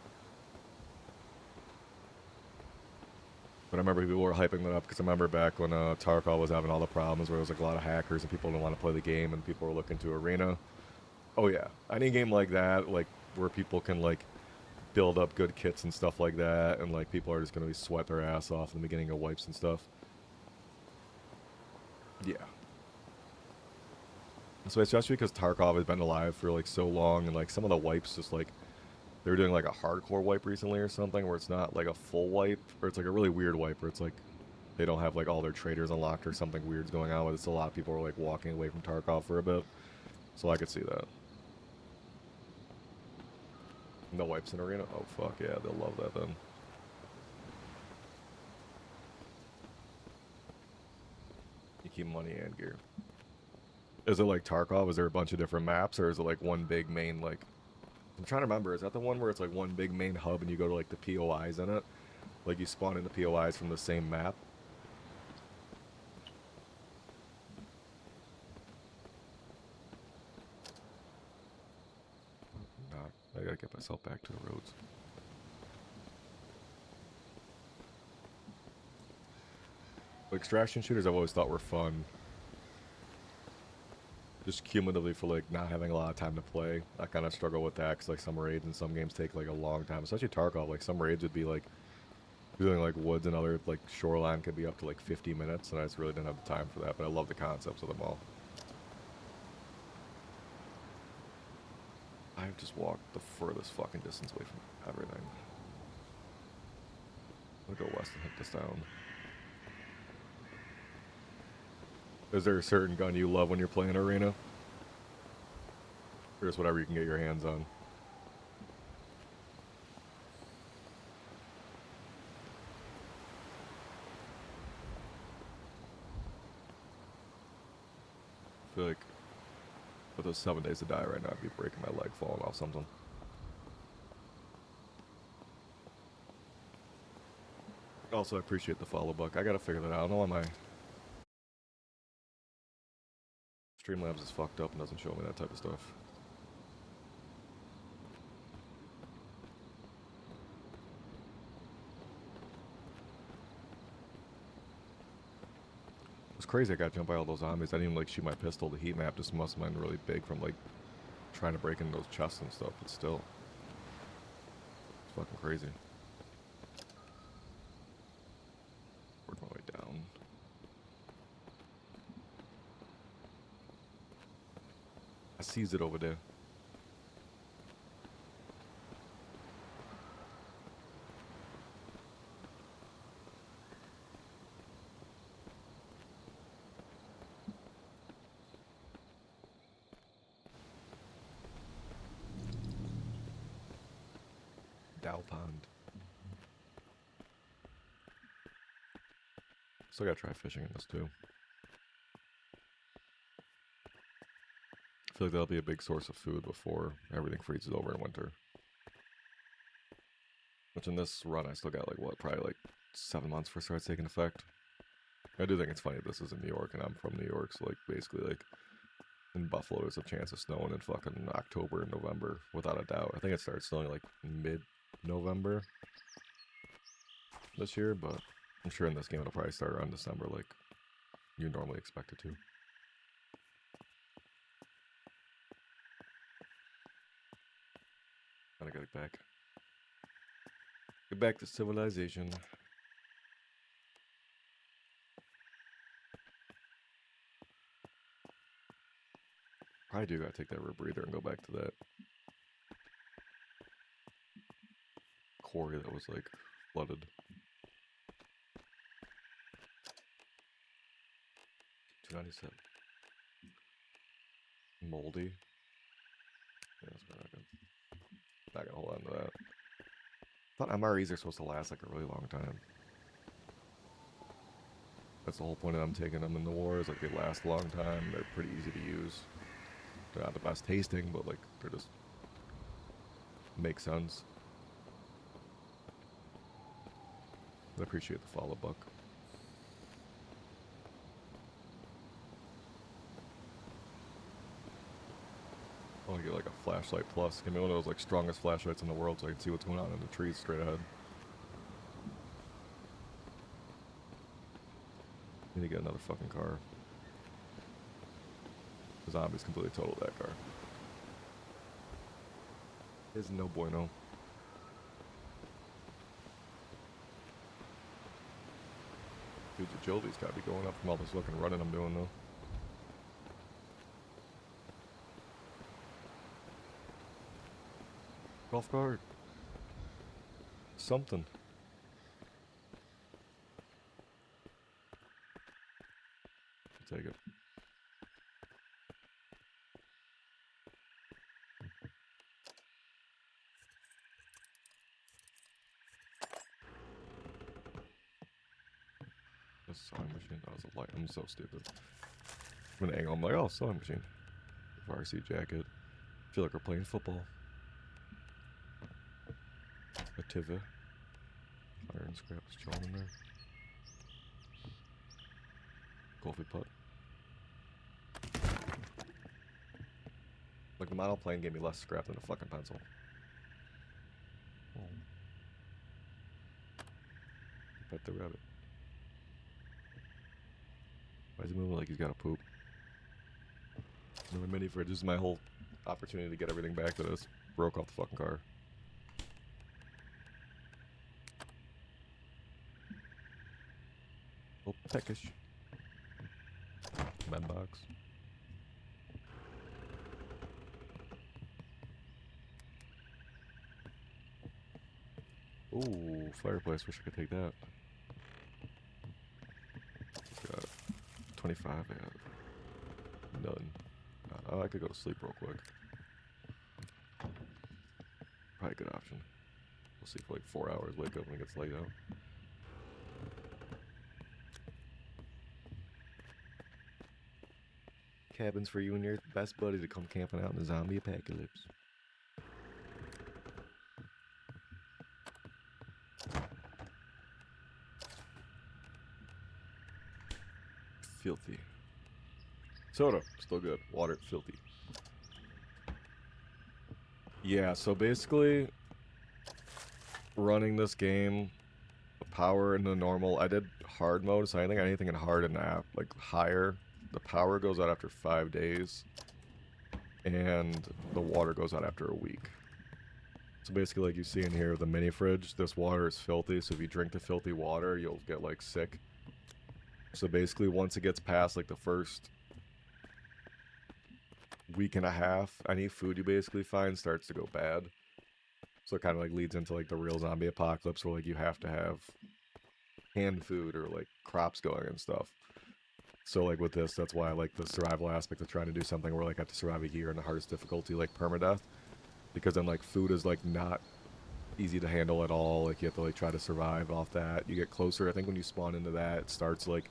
Speaker 1: But I remember people were hyping that up, because I remember back when Tarkov was having all the problems where there was, like, a lot of hackers and people didn't want to play the game, and people were looking to Arena. Oh, yeah. Any game like that, like, where people can, like, build up good kits and stuff like that, and like people are just gonna be sweat their ass off in the beginning of wipes and stuff. Yeah. So especially because Tarkov has been alive for like so long, and like some of the wipes just like They were doing like a hardcore wipe recently or something, where it's not like a full wipe, or it's like a really weird wipe, where it's like they don't have like all their traders unlocked or something weird's going on with it. It's a lot of people are like walking away from Tarkov for a bit, so I could see that. No wipes in arena? Oh fuck yeah, they'll love that then. You keep money and gear. Is it like Tarkov? Is there a bunch of different maps, or is it like one big main like? I'm trying to remember. Is that the one where it's like one big main hub and you go to like the POIs in it? Like you spawn in the POIs from the same map? Not. I gotta get myself back to the roads. Extraction shooters I've always thought were fun. Just cumulatively for like not having a lot of time to play. I kind of struggle with that because like some raids and some games take like a long time. Especially Tarkov, like some raids would be like doing like woods and other like shoreline could be up to like 50 minutes, and I just really didn't have the time for that. But I love the concepts of them all. I've just walked the furthest fucking distance away from everything. I'm gonna go west and hit this down. Is there a certain gun you love when you're playing arena? Or just whatever you can get your hands on? I feel like with those 7 days to die right now, I'd be breaking my leg falling off something. Also, I appreciate the follow, Buck. I gotta figure that out. I don't know why my Streamlabs is fucked up and doesn't show me that type of stuff. It's crazy I got jumped by all those zombies. I didn't even like shoot my pistol. The heat map just must have been really big from like trying to break into those chests and stuff, but still. It's fucking crazy. Work my way down. I sees it over there. Dow Pond. Still gotta try fishing in this too. I feel like that'll be a big source of food before everything freezes over in winter. Which in this run I still got like what, probably like 7 months for it starts taking effect. I do think it's funny this is in New York and I'm from New York, so like basically like in Buffalo there's a chance of snowing in fucking October and November without a doubt. I think it started snowing like mid-November this year, but I'm sure in this game it'll probably start around December like you normally expect it to. Gotta get it back. Get back to civilization. Probably do gotta take that rebreather and go back to that quarry that was like flooded. 297. Moldy. Yeah, that's not gonna hold on to that. I thought MREs are supposed to last like a really long time. That's the whole point of them taking them in the war, is like they last a long time, they're pretty easy to use. They're not the best tasting, but like they're just make sense. I appreciate the follow, Buck. I want to get like a flashlight plus. Give me one of those like strongest flashlights in the world so I can see what's going on in the trees straight ahead. Need to get another fucking car. The zombies completely totaled that car. Is no bueno. Dude's agility's gotta be going up from all this fucking running I'm doing though. Golf cart. Something. I'll take it. A sewing machine. That was a light. I'm so stupid. I'm gonna angle. I'm like, oh, sewing machine. Varsity jacket. Feel like we're playing football. A Tiva. Iron scraps chilling in there. Golfy putt. Like the model plane gave me less scrap than a fucking pencil. Oh. Pet the rabbit. Why is he moving like he's got to poop? Another mini fridge. This is my whole opportunity to get everything back that I just broke off the fucking car. Oh, peckish. Med box. Ooh, fireplace. Wish I could take that. Got 25. I got none. I could go to sleep real quick. Probably a good option. We'll sleep for like 4 hours, wake up when it gets light out. Cabins for you and your best buddy to come camping out in the zombie apocalypse. Filthy. Soda, still good. Water, filthy. Yeah, so basically, running this game, power in the normal, I did hard mode, so I think anything in hard and app, like higher, the power goes out after 5 days, and the water goes out after a week. So basically, like you see in here, the mini fridge, this water is filthy, so if you drink the filthy water, you'll get like sick. So basically, once it gets past like the first week and a half, any food you basically find starts to go bad. So it kind of like leads into like the real zombie apocalypse where like you have to have canned food or like crops going and stuff. So like with this, that's why I like the survival aspect of trying to do something where like I have to survive a year in the hardest difficulty, like permadeath. Because then like food is like not easy to handle at all. Like you have to like try to survive off that. You get closer, I think when you spawn into that, it starts like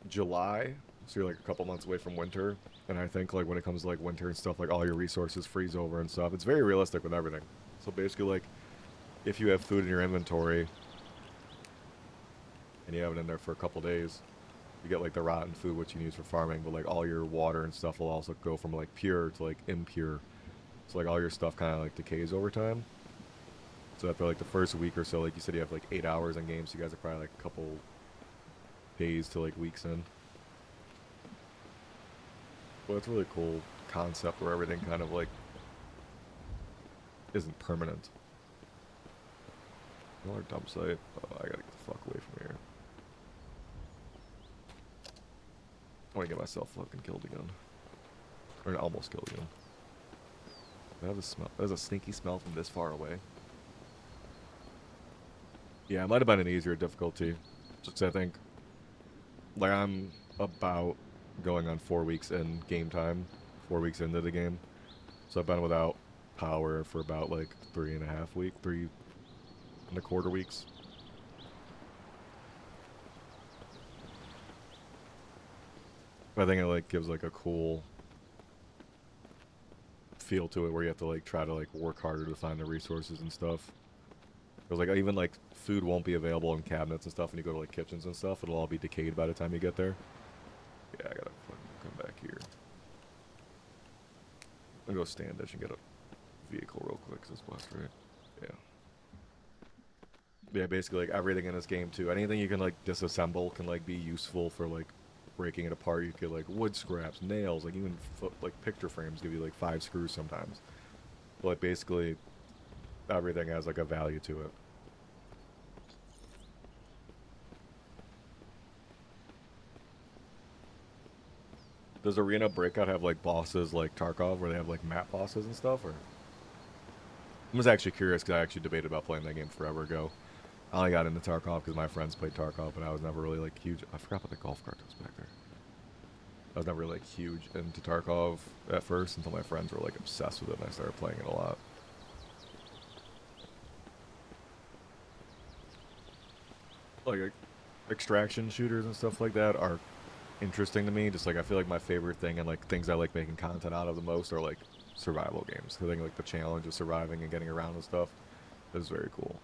Speaker 1: July, so you're like a couple months away from winter, and I think like when it comes to like winter and stuff, like all your resources freeze over and stuff. It's very realistic with everything. So basically, like if you have food in your inventory and you have it in there for a couple days, you get like the rotten food which you use for farming, but like all your water and stuff will also go from like pure to like impure. So like all your stuff kind of like decays over time. So after like the first week or so, like you said, you have like 8 hours in game, so you guys are probably like a couple days to like weeks in. Well, it's a really cool concept where everything kind of like isn't permanent. Another dump site. Oh, I gotta get the fuck away from here. I wanna get myself fucking killed again. Or almost killed again. I have a smell. There's a stinky smell from this far away. Yeah, it might have been an easier difficulty. Just I think like I'm about going on 4 weeks in game time, 4 weeks into the game. So I've been without power for about like 3.5 weeks, 3.25 weeks. But I think it like gives like a cool feel to it where you have to like try to like work harder to find the resources and stuff. Because like even like food won't be available in cabinets and stuff when you go to like kitchens and stuff. It'll all be decayed by the time you get there. Yeah, I gotta fucking come back here. I'm gonna go Standish and get a vehicle real quick because it's west, right? Yeah. Yeah, basically like everything in this game too. Anything you can like disassemble can like be useful for like breaking it apart. You get like wood scraps, nails, like even like picture frames give you like 5 screws sometimes. But like basically everything has like a value to it. Does Arena Breakout have like bosses like Tarkov, where they have like map bosses and stuff? Or I was actually curious because I actually debated about playing that game forever ago. I only got into Tarkov because my friends played Tarkov, but I was never really like huge. I forgot about the golf cart that was back there. I was never really like huge into Tarkov at first until my friends were like obsessed with it and I started playing it a lot. Like extraction shooters and stuff like that are interesting to me. Just like I feel like my favorite thing and like things I like making content out of the most are like survival games. I think like the challenge of surviving and getting around and stuff is very cool.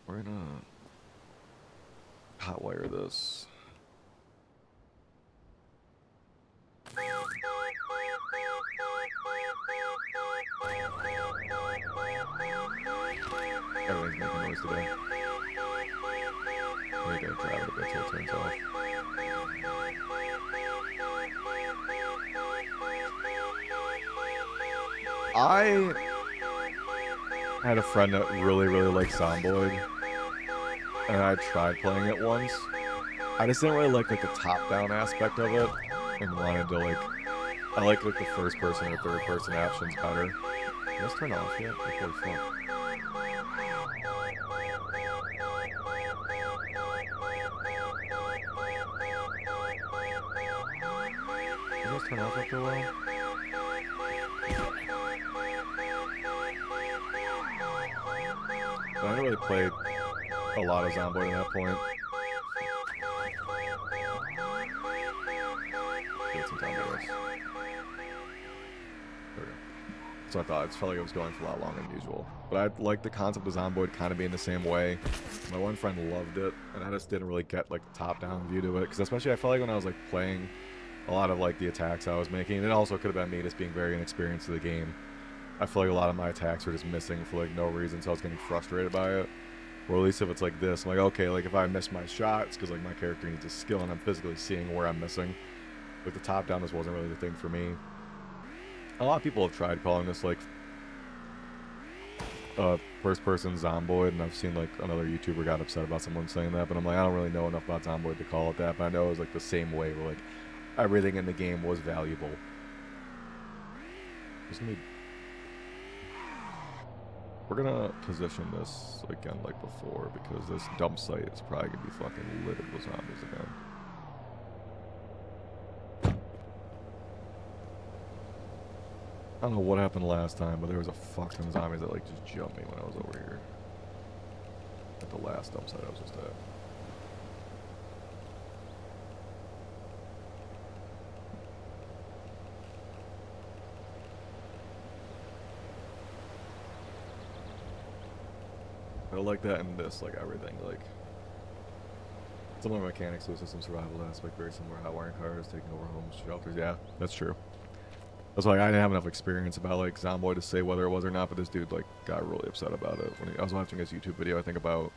Speaker 1: We're gonna hotwire this. Everything's making noise today. I gotta drive it a bit till it turns off. I had a friend that really liked Zomboid, and I tried playing it once. I just didn't really like the top-down aspect of it, and wanted to like, I like the first person or third person options better. Let's turn off yet. Like, holy fuck. Let's turn off after a while. But I didn't really play a lot of Zomboid at that point. Get some time to this. There we go. So I thought, it felt like it was going for a lot longer than usual. But I like the concept of Zomboid kind of being the same way. My one friend loved it, and I just didn't really get like the top-down view to it. Because especially I felt like when I was like playing a lot of like the attacks I was making, and it also could have been me just being very inexperienced in the game. I feel like a lot of my attacks were just missing for like no reason, so I was getting frustrated by it. Or at least if it's like this, I'm like, okay, like if I miss my shot, it's because like my character needs a skill and I'm physically seeing where I'm missing. Like the top down, this wasn't really the thing for me. A lot of people have tried calling this like first person Zomboid, and I've seen like another YouTuber got upset about someone saying that, but I'm like, I don't really know enough about Zomboid to call it that, but I know it was like the same way where like everything in the game was valuable. We're gonna position this again like before, because this dump site is probably gonna be fucking littered with zombies again. I don't know what happened last time, but there was a fuck ton of zombies that like just jumped me when I was over here. At the last dump site I was just at. I like that in this, like everything, like similar mechanics to the system survival aspect, very similar to hotwiring cars, taking over homes, shelters. Yeah, that's true. That's why I didn't have enough experience about like Zomboid to say whether it was or not, but this dude like got really upset about it when I was watching his YouTube video. I think about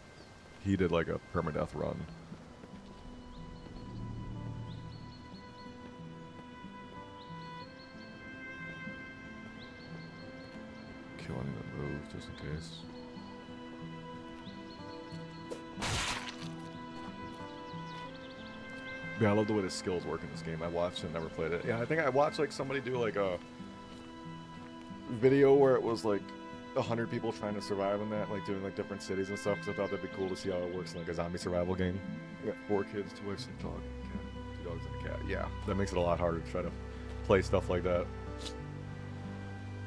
Speaker 1: he did like a permadeath run. Killing the move just in case. Yeah, I love the way the skills work in this game. I watched it, never played it. Yeah, I think I watched like somebody do like a video where it was like 100 people trying to survive in that, like doing like different cities and stuff, because I thought that'd be cool to see how it works in like a zombie survival game. We got 4 kids, 2 wives, and a dog, cat, 2 dogs and a cat. Yeah, that makes it a lot harder to try to play stuff like that.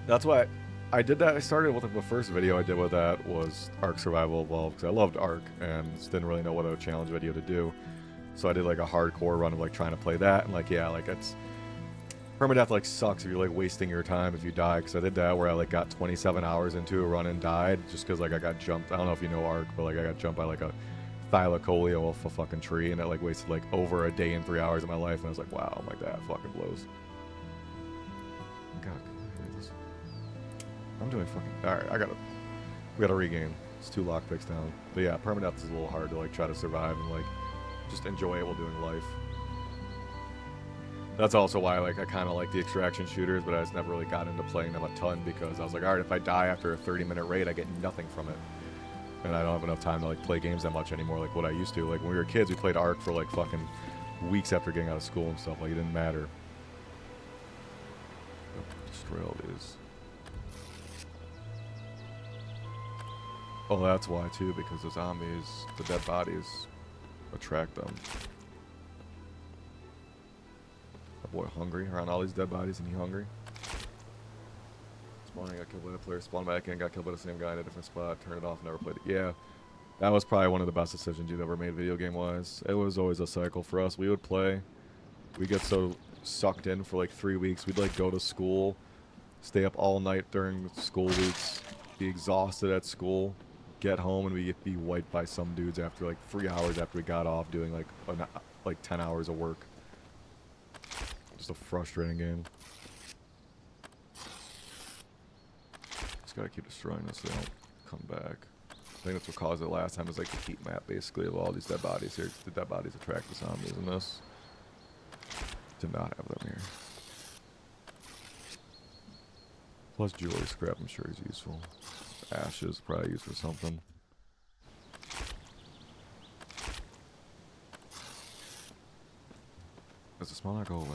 Speaker 1: That's why I did that. I started with like, the first video I did with that was Ark Survival Evolved, because I loved Ark and just didn't really know what a challenge video to do. So I did like a hardcore run of like trying to play that, and like, yeah, like it's permadeath like sucks if you're like wasting your time if you die, because I did that where I like got 27 hours into a run and died just because like I got jumped. I don't know if you know Ark, but like I got jumped by like a thylacoleo off a fucking tree, and it like wasted like over a day and 3 hours of my life, and I was like, wow, I'm like, that fucking blows. God, I'm doing fucking alright. We gotta regain. It's 2 lockpicks down, but yeah, permadeath is a little hard to like try to survive and like just enjoy it while doing life. That's also why like I kind of like the extraction shooters, but I just never really got into playing them a ton, because I was like, alright, if I die after a 30-minute raid, I get nothing from it, and I don't have enough time to like play games that much anymore like what I used to. Like when we were kids, we played Ark for like fucking weeks after getting out of school and stuff. Like, it didn't matter. Destroy all these. Oh, that's why too, because the zombies, the dead bodies, attract them. That boy hungry around all these dead bodies, and he hungry. Spawning, got killed by a player, spawned back in, got killed by the same guy in a different spot, turned it off, never played it. Yeah, that was probably one of the best decisions you've ever made video game-wise. It was always a cycle for us. We would play, we'd get so sucked in for like 3 weeks, we'd like go to school, stay up all night during school weeks, be exhausted at school, get home, and we'd be wiped by some dudes after like 3 hours after we got off doing like 10 hours of work. Just a frustrating game. Just gotta keep destroying this so they don't come back. I think that's what caused it last time, is like the heat map basically of all these dead bodies here. The dead bodies attract the zombies in this. Did not have them here. Plus jewelry scrap, I'm sure is useful. Ashes, probably used for something. Does the smell not go away?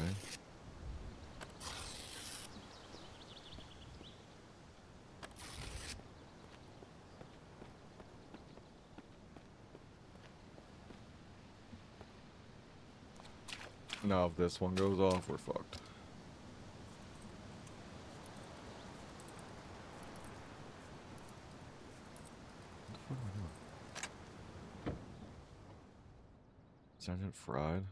Speaker 1: Now if this one goes off, we're fucked. What the fuck am I doing? Sergeant Fried?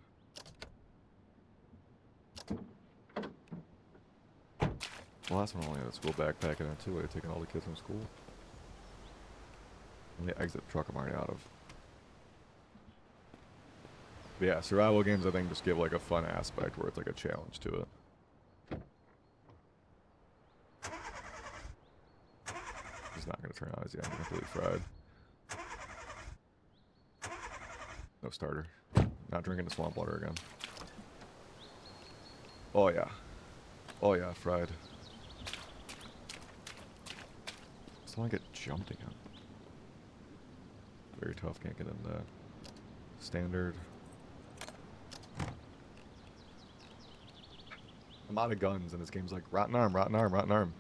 Speaker 1: The last one only had a school backpack in it too. They're taking all the kids from school. And the exit truck I'm already out of. But yeah, survival games I think just give like a fun aspect where it's like a challenge to it. It's not gonna turn out as I'm completely fried. No starter. Not drinking the swamp water again. Oh yeah. Oh yeah, fried. Just want to get jumped again. Very tough, can't get in that. Standard. I'm out of guns, and this game's like, rotten arm, rotten arm, rotten arm.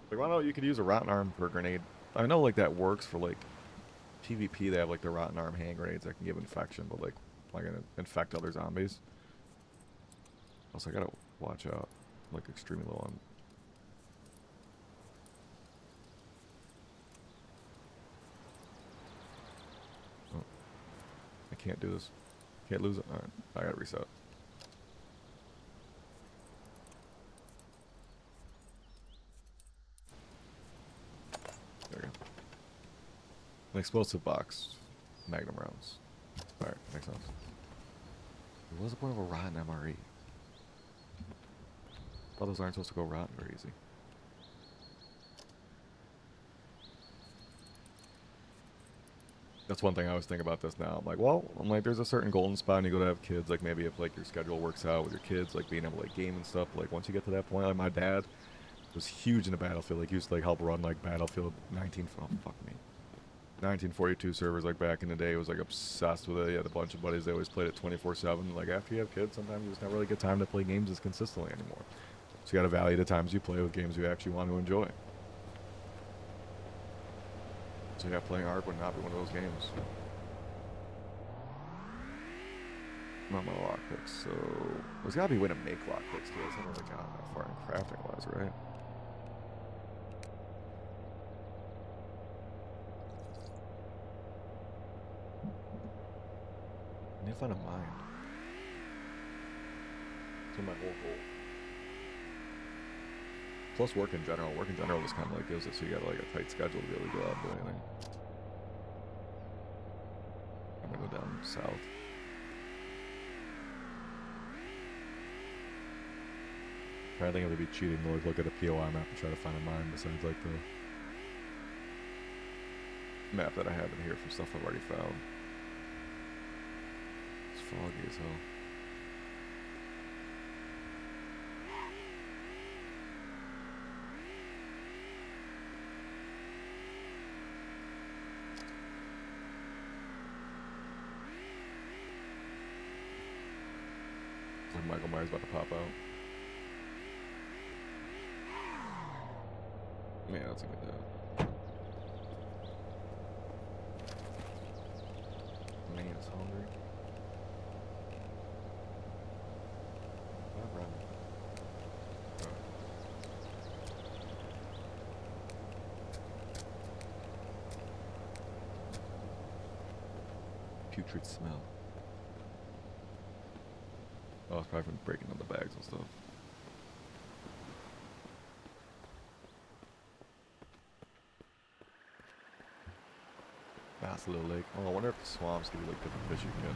Speaker 1: Like, I don't know, you could use a rotten arm per grenade. I know, like, that works for, like, PvP. They have, like, the rotten arm hand grenades that can give infection, but, like, am I gonna infect other zombies? Also, I gotta watch out. I'm, like, extremely low on... Oh. I can't do this. Can't lose it. Alright, I gotta reset. There we go. An explosive box. Magnum rounds. Alright, makes sense. What was the point of a rotten MRE? Thought those aren't supposed to go rotten very easy. That's one thing I always think about this now. I'm like, well, there's a certain golden spot and you go to have kids, like maybe if like your schedule works out with your kids, like being able to like game and stuff, like once you get to that point, like my dad was huge in the Battlefield, like he used to like help run like Battlefield 1942 servers like back in the day. He was like obsessed with it. He had a bunch of buddies, they always played it 24/7. Like after you have kids, sometimes you just never really get time to play games as consistently anymore. So you gotta value the times you play with games you actually want to enjoy. So yeah, playing ARK would not be one of those games. Not my lockpicks, so... There's gotta be a way to make lockpicks too. I haven't really gotten that far in crafting wise, right? I need to find a mine. That's my whole goal. Plus work in general. Work in general just kind of like gives it so you got like a tight schedule to be able to go out and do anything. I'm gonna go down south. I think it would be cheating to like look at a POI map and try to find a mine besides like the map that I have in here for stuff I've already found. It's foggy as hell. like Michael Myers about to pop out. Yeah, that's gonna be that. Man's hungry. Not running. Oh. Putrid smell. Oh, it's probably from breaking on the bags and stuff. That's a little lake. Oh, I wonder if the swamps give you like different fish you can get.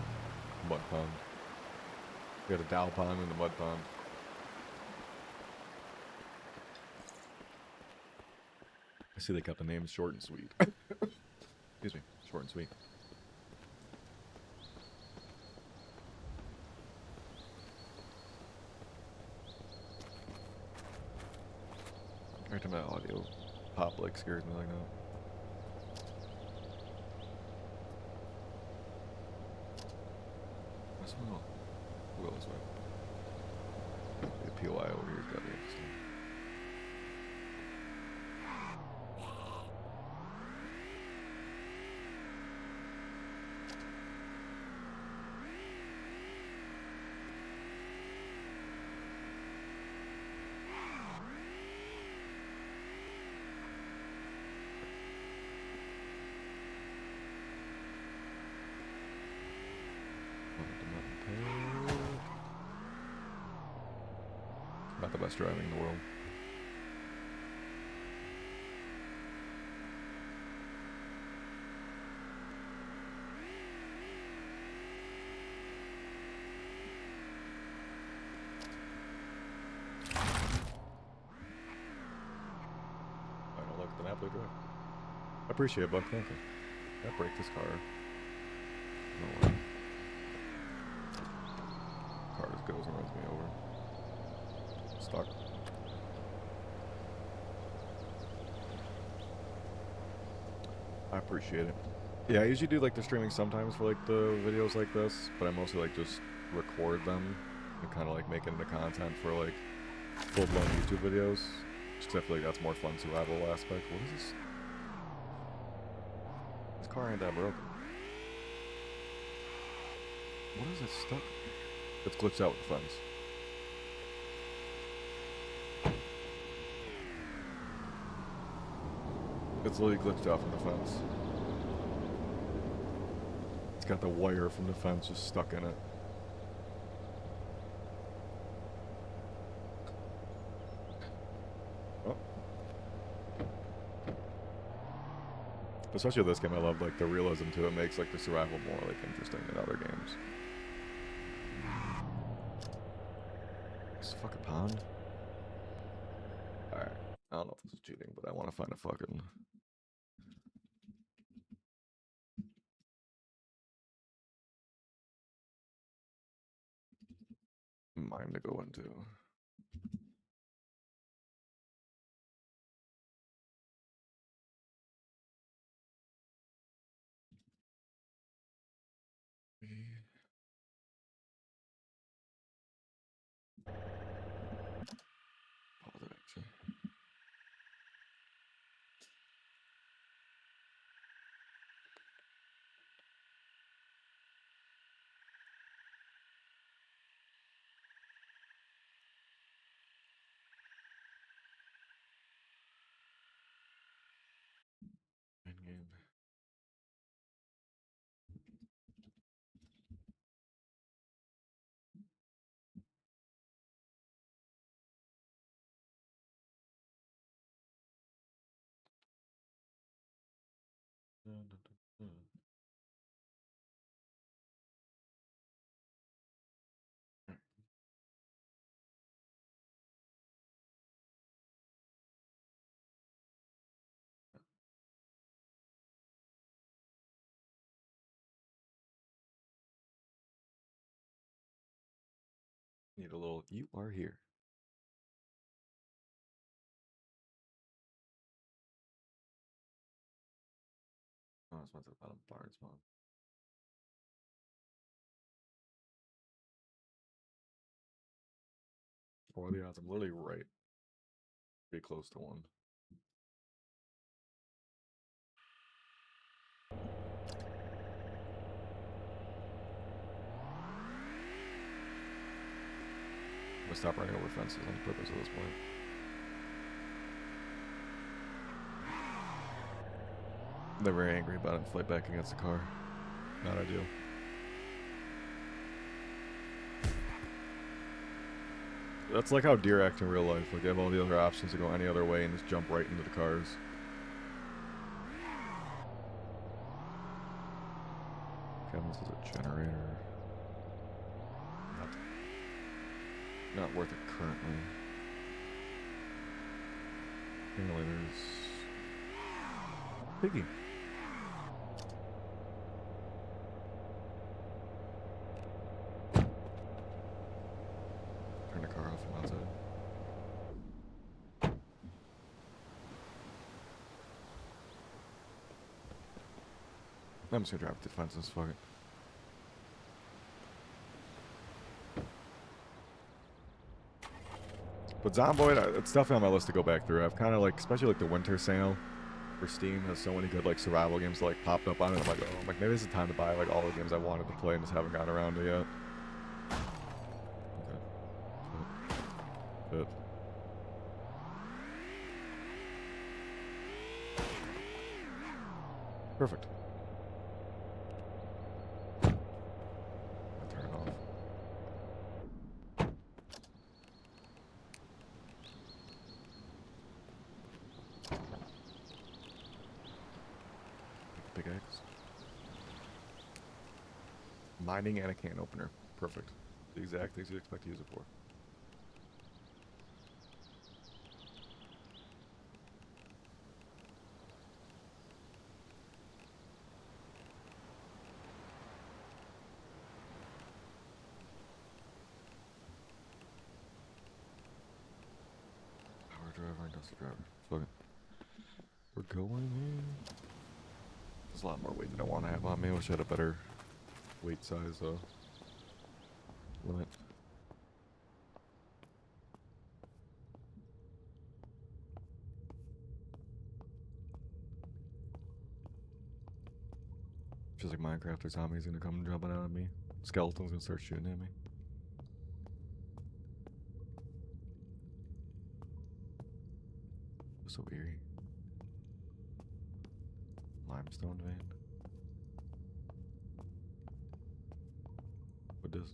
Speaker 1: Mud pond. You got a Dow pond and a mud pond. I see they kept the name short and sweet. Excuse me, short and sweet. Every time that audio pop like scares me like that. We'll go this way. The POI over here has got to be interesting. Not the best driving in the world. I don't look at the map they drive. I appreciate it, Buck. Thank you. Can I break this car? No way. Car just goes and runs me over. Stuck. I appreciate it. Yeah, I usually do like the streaming sometimes for like the videos like this, but I mostly like just record them and kind of like make it into content for like full-blown YouTube videos. Just 'cause I feel like that's more fun survival aspect. What is this? This car ain't that broken. What is it stuck? It's glitched out with the fence. It's literally glitched out from the fence. It's got the wire from the fence just stuck in it. Oh. Especially with this game, I love like the realism to it. Makes like the survival more like interesting than other games. This fucking pond. Alright. I don't know if this is cheating, but I want to find a fucking mine to go into. Pause it actually. End game. Dun, dun, dun, dun. Need a little. You are here. Oh, this one's at the bottom barn spawn. What are the odds? I'm literally right. Pretty close to 1. I'm gonna stop running over fences on purpose at this point. They're very angry about it and fight back against the car. Not ideal. That's like how deer act in real life. Like they have all the other options to go any other way and just jump right into the cars. Kevin says a generator. Not worth it currently. Apparently there's Piggy. Turn the car off from outside. I'm just gonna drive to the fences, fuck it. But Zomboid, it's definitely on my list to go back through. I've kind of like, especially like the winter sale for Steam has so many good like survival games that, like popped up on it. I'm like, oh, maybe this is the time to buy like all the games I wanted to play and just haven't gotten around to yet. Okay. Good. Perfect. Turn it off. Big X. Mining and a can opener. Perfect. The exact things you'd expect to use it for. Power driver, industrial driver. Fuck it. We're going in. There's a lot more weight than I want to have on me. I wish I had a better weight size limit. Feels like Minecraft or zombies gonna come jumping out at me. Skeletons gonna start shooting at me. So eerie. Limestone vein. What does?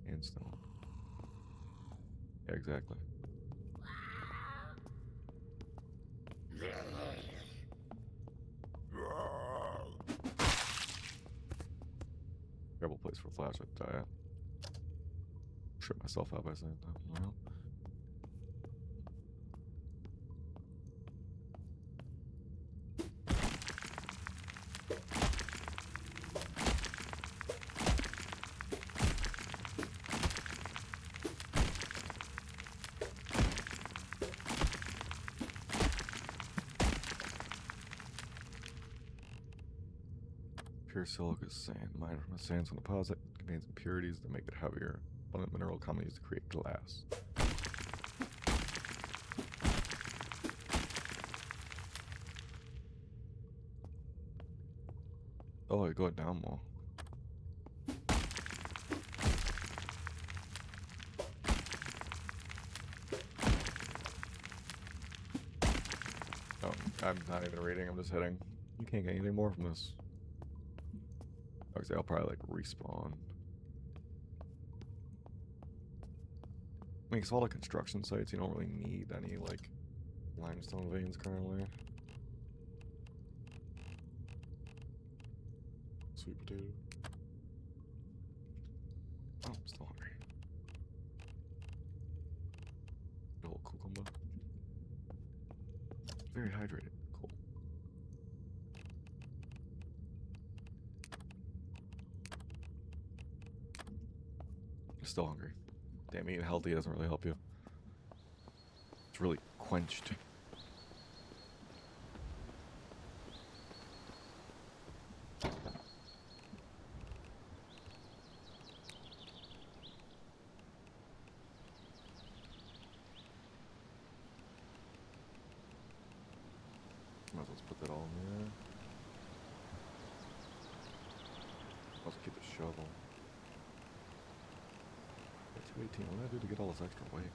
Speaker 1: And stone. Yeah, exactly. Terrible place for a flashlight to die at. Trip myself out by saying that. Well. Pure silica sand, mined from a sandstone deposit, contains impurities that make it heavier. Abundant mineral commonly used to create glass. Oh, I go down more. Oh, I'm not even reading, I'm just hitting. You can't get anything more from this. Okay, I'll probably like respawn. I mean, because all the construction sites, you don't really need any like limestone veins currently. Sweet potato. Oh, I'm still hungry. A little cucumber. Very hydrated. Cool. Still hungry. Damn, eating healthy doesn't really help you. It's really quenched. let's put that all in there. Let's keep the shovel. 218. What did I do to get all this extra weight?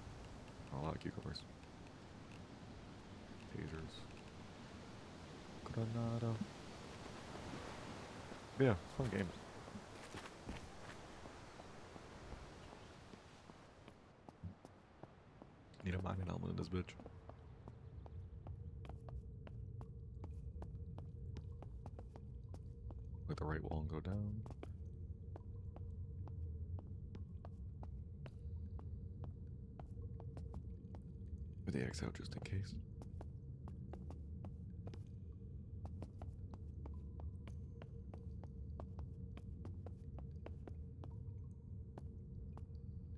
Speaker 1: Oh, a lot of cucumbers. Tasers. Granada. Yeah, fun game. Need a mining element in this bitch. Let the right wall and go down. With the X out just in case.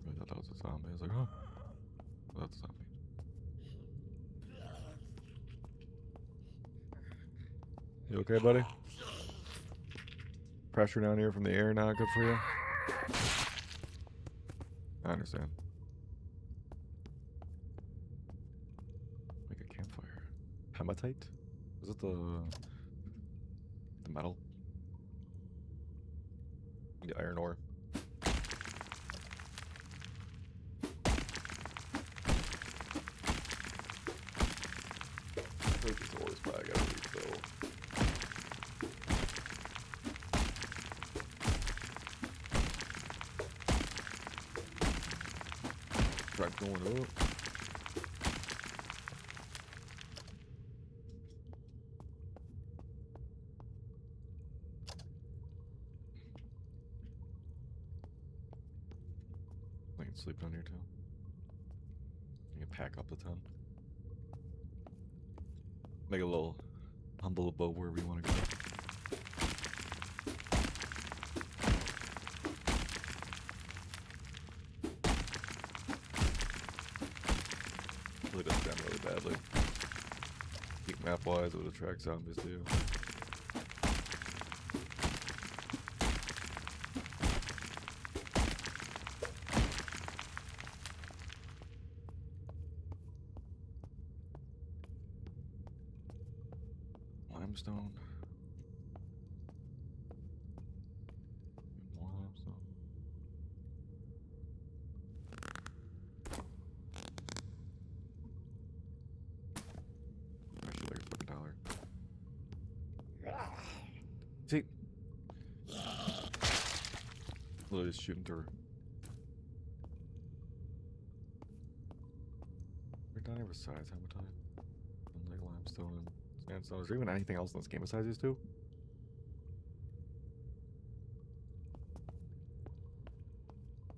Speaker 1: I thought that was a zombie. I was like, oh, that's a zombie. You okay, buddy? Pressure down here from the air not good for you? I understand. Make a campfire. Hematite? Is it the metal? The iron ore. This ore is probably gotta refill. Try going up. I can sleep down here too. You can pack up the tent. Make a little humble abode wherever you want to go. Really does sound really badly. Peak map wise, it would attract zombies too. Limestone. More limestone. Actually, like a fucking dollar. See? Literally just shooting through. We're down here besides hematite. And like limestone and sandstone. Is there even anything else in this game besides these two?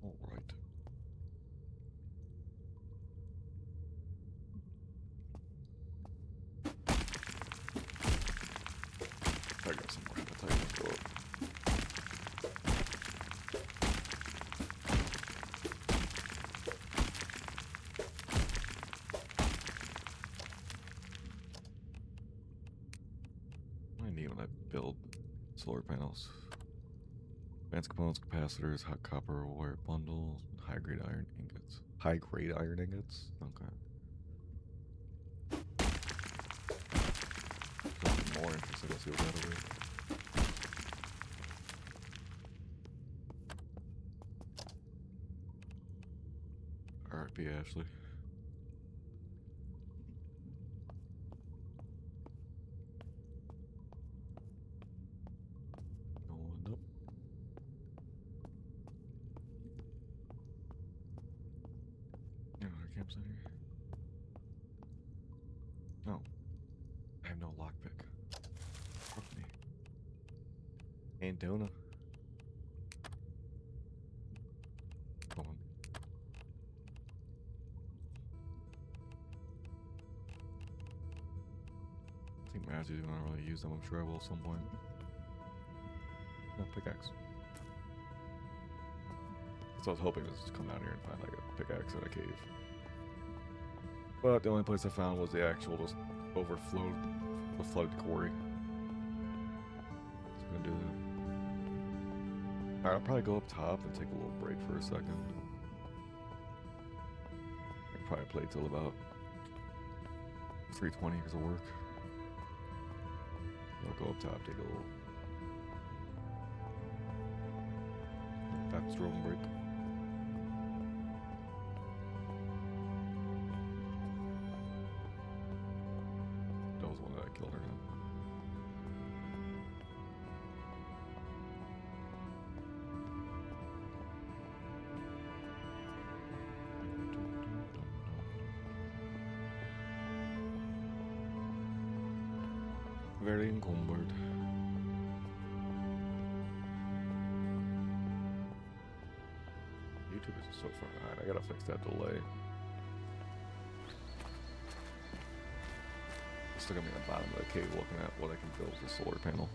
Speaker 1: Alright. I got some more hematite. Let's go up. What do I need when I build solar panels? Advanced components, capacitors, hot copper wire bundle, high grade iron ingots. High grade iron ingots? Okay. Something more interesting. Let's see what that'll be. RP Ashley. Going up. Yeah, our campsite here. No. I have no lockpick. Fuck me. Ain't Dona. Come on. I think Mazzy's gonna really use them. I'm sure I will at some point. No, pickaxe. So I was hoping was to come down here and find like a pickaxe in a cave. But the only place I found was the actual just overflowed, the flooded quarry. So I'm gonna do that. Alright, I'll probably go up top and take a little break for a second. I can probably play till about 3:20 because of work. I'll go up top, take a little fast roam break. That was one that I killed her now. Very encumbered. YouTube is so far behind. I gotta fix that delay. Still got me at the bottom of the cave looking at what I can build with a solar panel.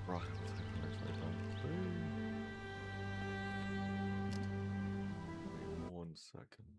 Speaker 1: Rocket 525. Wait 1 second.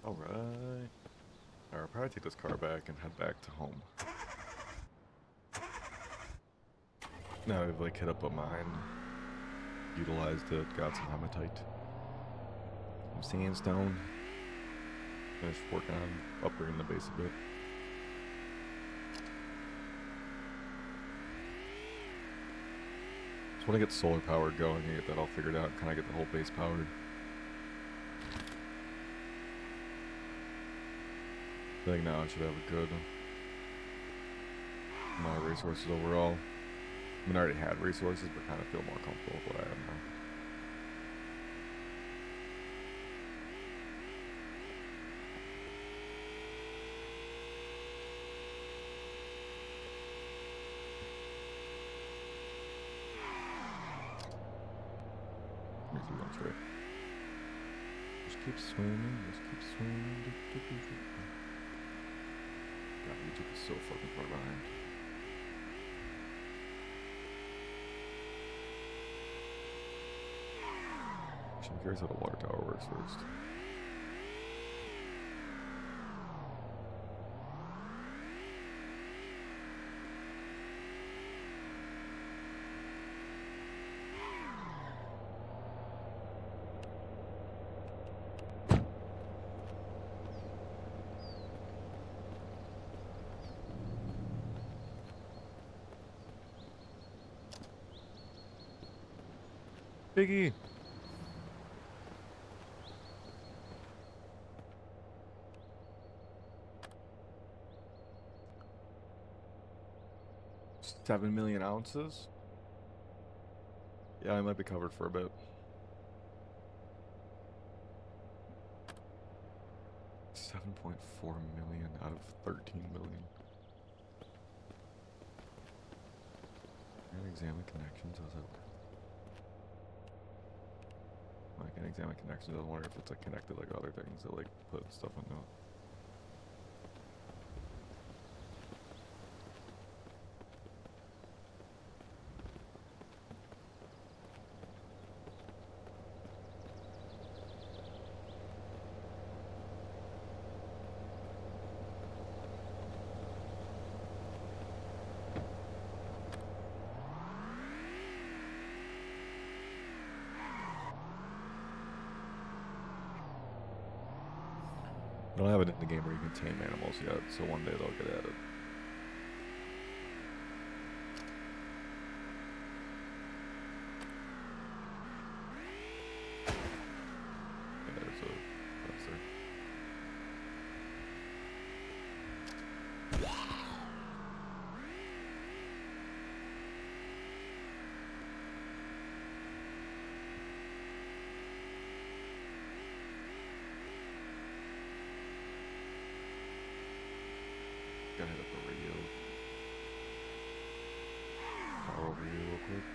Speaker 1: Alright. I'll probably take this car back and head back to home. Now we've like hit up a mine, utilized it, got some hematite, some sandstone, finished working on upgrading the base a bit. Just want to get solar power going and get that all figured out, kind of get the whole base powered. I think now I should have a good amount of resources overall. I mean, I already had resources, but kind of feel more comfortable with what I have now. Makes me going straight. Just keep swimming, just keep swimming. God, YouTube is so fucking far behind. I'm curious how the water tower works first. Biggie! $7 million ounces? Yeah, I might be covered for a bit. 7.4 million out of 13 million. And examine connections, how's that work? I can examine connections, I was wondering if it's like connected like other things that like put stuff on note. I don't have it in the game where you can tame animals yet, so one day they'll get added. And there's a fence there. Gotta hit up the radio. Power over here real quick.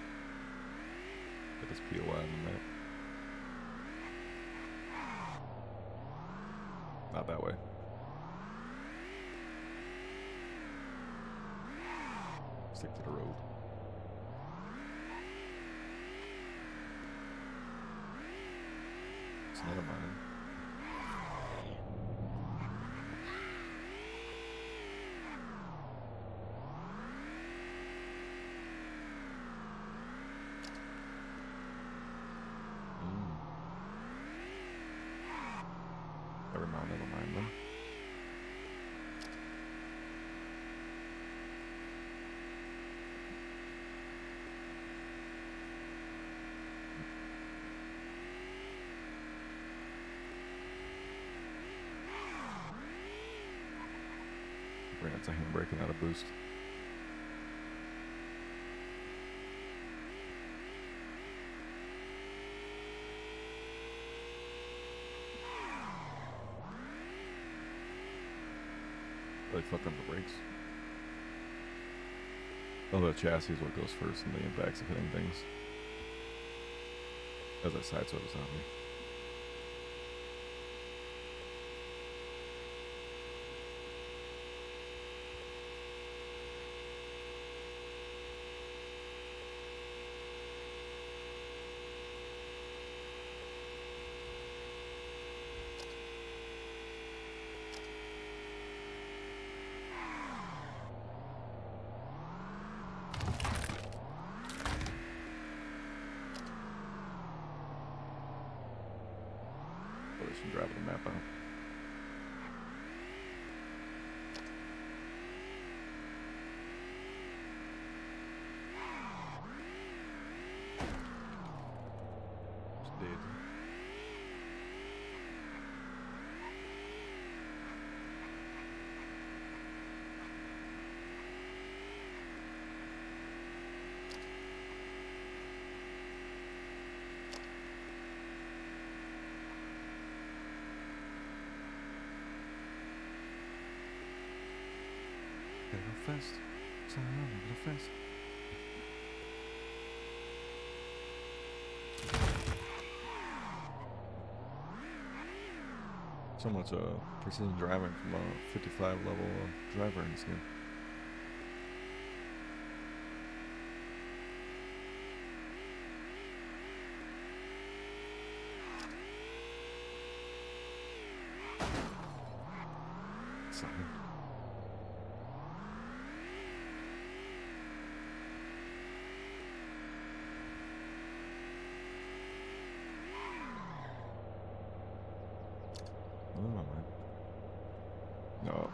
Speaker 1: Get this POI on the map. Not that way. Stick to the road. It's another mine. Never mind then. That's a handbrake and not a boost. Really fucked up the brakes. Oh, the chassis is what goes first and the impacts of hitting things. As I sideswipe a zombie. from driving the map out. Just did. Fast. Fast. So much precision driving from a 55 level driver in this game. Sorry. Oh, my mind. No. Up.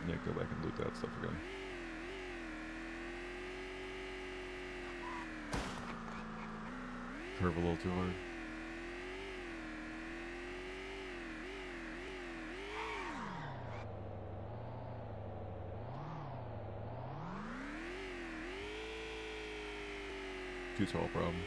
Speaker 1: Yeah, go back and loot that stuff again. Curve a little too hard. Two tall problems.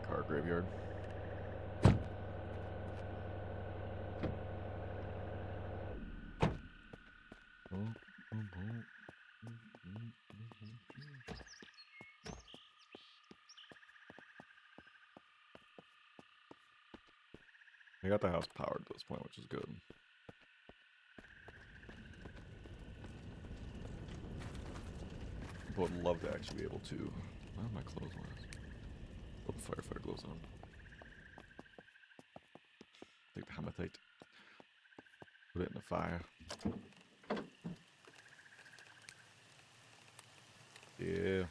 Speaker 1: Car graveyard. I got the house powered to this point, which is good. I would love to actually be able to. Where are my clothes last? Put the firefighter gloves on. Take the hematite. Put it in the fire. Yeah.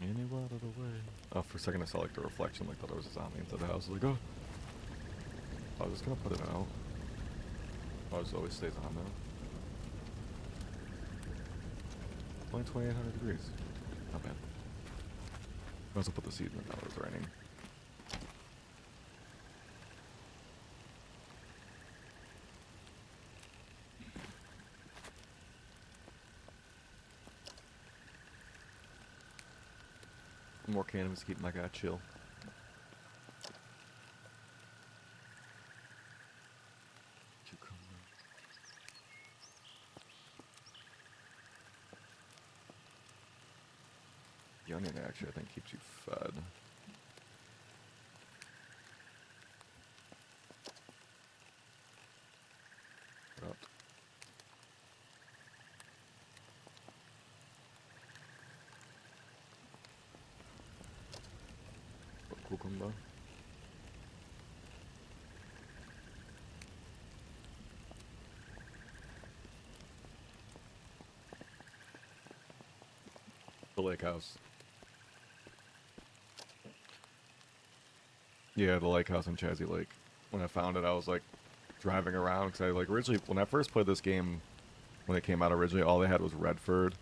Speaker 1: Anywhere out of the way. Oh, for a second I saw like the reflection, like thought there was a zombie inside the house. I was like, oh. I was just gonna put it out. Oh, it always stays on though. Only 2800 degrees. Not bad. I also put the seeds in now it was raining. More cannabis to keep my guy chill. The onion actually, I think, keeps you fed. Up. Cucumber. The lake house. Yeah, the lake house in Chazzy Lake. When I found it, I was like driving around because I like originally, when I first played this game, when it came out originally, all they had was Redford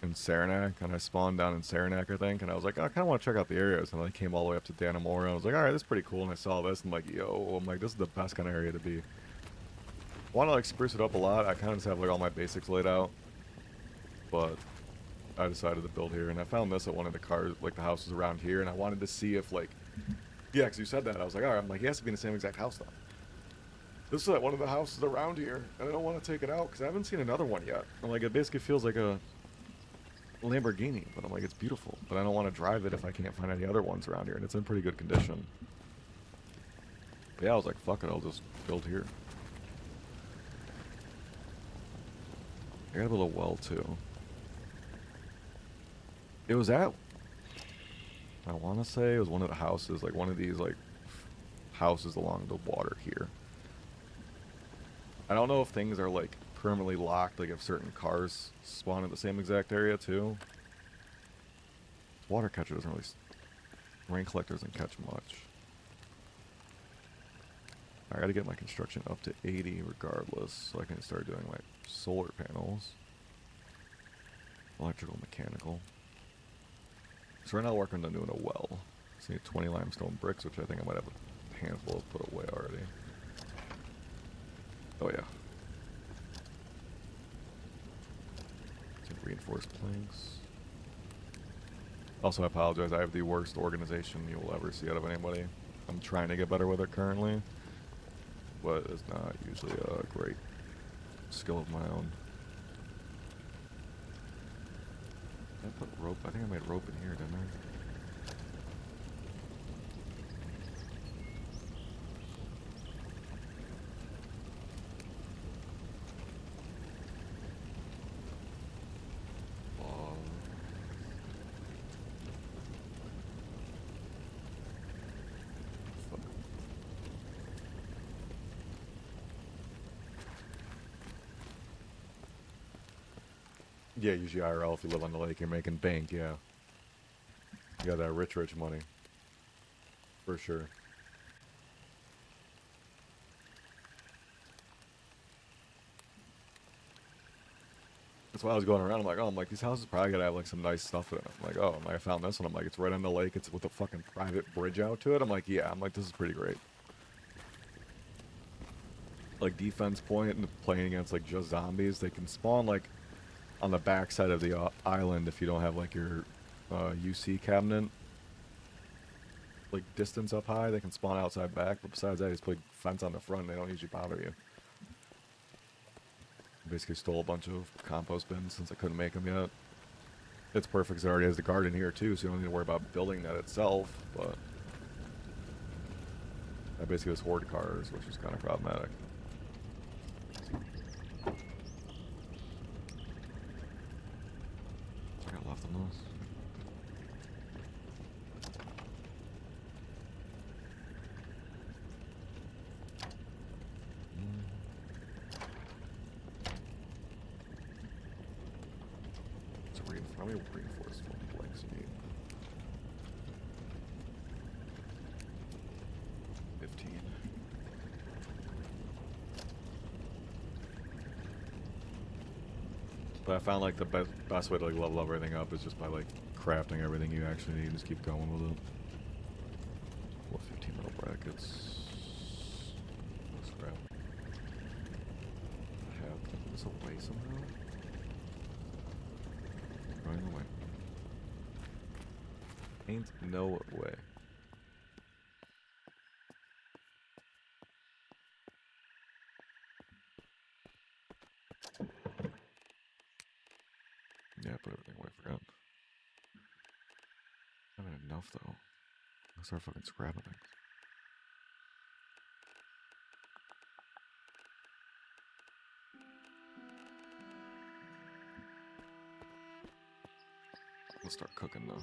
Speaker 1: and Saranac, and I spawned down in Saranac, I think, and I was like, oh, I kind of want to check out the areas, and I came all the way up to Dannemora, and I was like, alright, this is pretty cool, and I saw this, and I'm like, yo, I'm like, this is the best kind of area to be. I want to like spruce it up a lot. I kind of just have like all my basics laid out, but I decided to build here, and I found this at one of the cars, like the houses around here, and I wanted to see if like, yeah, because you said that, I was like, alright, I'm like, he has to be in the same exact house though. This is at one of the houses around here, and I don't want to take it out because I haven't seen another one yet. And like, it basically feels like a Lamborghini, but I'm like, it's beautiful, but I don't want to drive it if I can't find any other ones around here, and it's in pretty good condition. But yeah, I was like, fuck it, I'll just build here. I gotta build a well too. It was at, I want to say it was one of the houses, like one of these like houses along the water here. I don't know if things are like permanently locked, like if certain cars spawn in the same exact area too. Water catcher doesn't really, rain collector doesn't catch much. I gotta get my construction up to 80 regardless, so I can start doing like solar panels. Electrical, mechanical. So right now we're working on doing a well. So I need 20 limestone bricks, which I think I might have a handful of put away already. Oh yeah. Some reinforced planks. Also, I apologize. I have the worst organization you will ever see out of anybody. I'm trying to get better with it currently, but it's not usually a great skill of my own. Did I put rope? I think I made rope in here, didn't I? Yeah, usually IRL if you live on the lake, you're making bank, yeah. You got that rich money. For sure. That's why I was going around, I'm like, these houses probably gotta have like some nice stuff in it. I'm like, oh, I found this one, I'm like, it's right on the lake, it's with a fucking private bridge out to it. I'm like, yeah, this is pretty great. Like defense point and playing against like just zombies, they can spawn like on the back side of the island if you don't have like your UC cabinet like distance up high. They can spawn outside back, but besides that, you just put fence on the front and they don't usually bother you. Basically stole a bunch of compost bins since I couldn't make them yet. It's perfect because it already has the garden here too, so you don't need to worry about building that itself, but I basically just hoard cars, which is kind of problematic. I got left on those. How many reinforcement planks you need? 15. But I found like the best way to like level everything up is just by like crafting everything you actually need and just keep going with it. What 15 metal brackets? Let's grab. Can I put this away somehow? Running away. Ain't no way. Yeah, I put everything away, I forgot. I haven't enough though. Let's start fucking scrapping things. Let's start cooking though.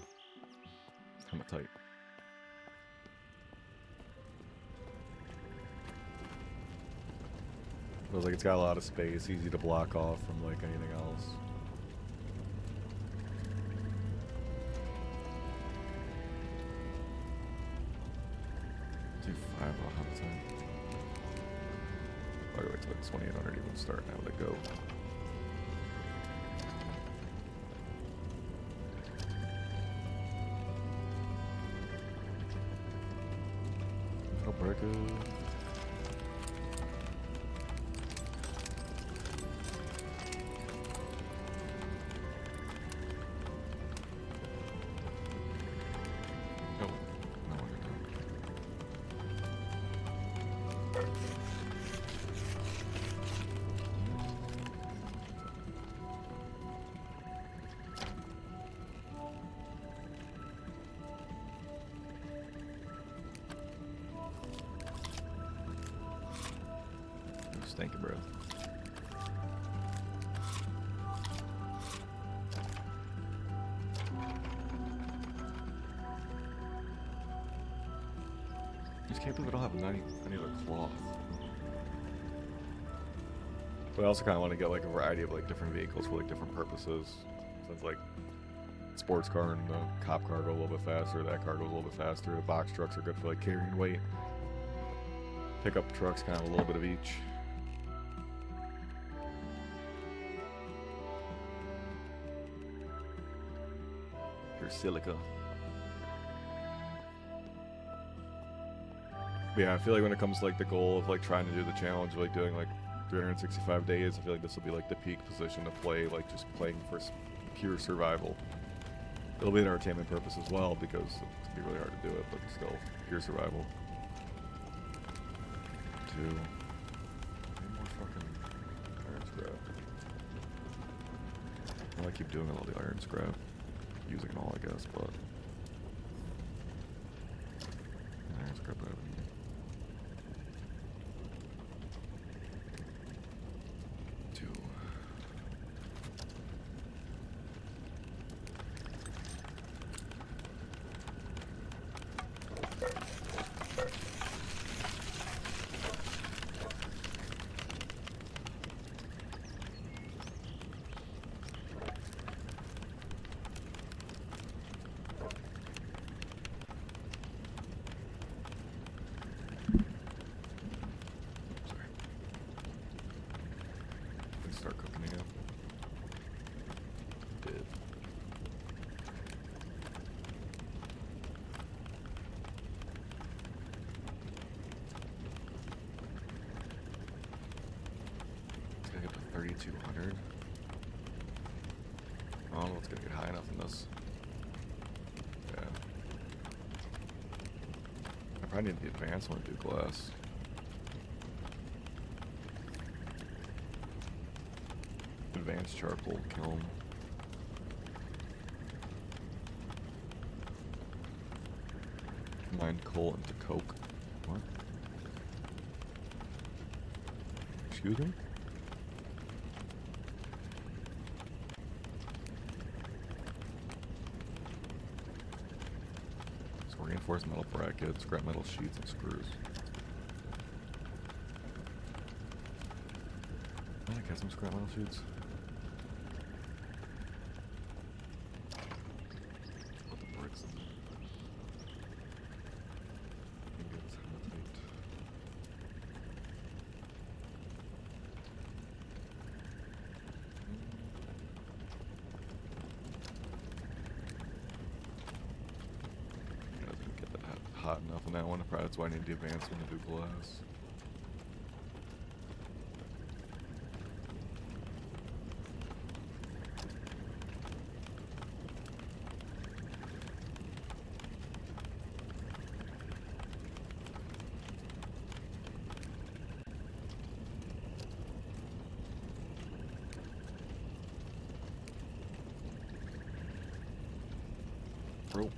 Speaker 1: It's kinda tight. Feels like it's got a lot of space, easy to block off from like anything else. Do 5 ahead of time. I'll wait till like 2800 even start now to go. Breaker. Thank you, bro. I just can't believe I don't have any other cloth. But I also kind of want to get like a variety of like different vehicles for like different purposes. Since like sports car and the cop car go a little bit faster, that car goes a little bit faster. The box trucks are good for like carrying weight. Pickup trucks, kind of a little bit of each. Pure silica. But yeah, I feel like when it comes to like the goal of like trying to do the challenge, like doing like 365 days, I feel like this will be like the peak position to play, like just playing for pure survival. It'll be an entertainment purpose as well because it's gonna be really hard to do it, but still pure survival. 2. Any more fucking iron scrap? Well, I keep doing all the iron scrap, using it all, I guess, but iron scrap out of here. Start cooking again. Did. It's gonna get to 3,200. I don't know what's gonna get high enough in this. Yeah. I probably need the advanced one to do glass. Advanced charcoal kiln. Combine coal into coke. What? Excuse me? So reinforced metal brackets, scrap metal sheets, and screws. I think I got some scrap metal sheets. Hot enough on that one. Probably that's why I need the advanced one to do glass. Bro.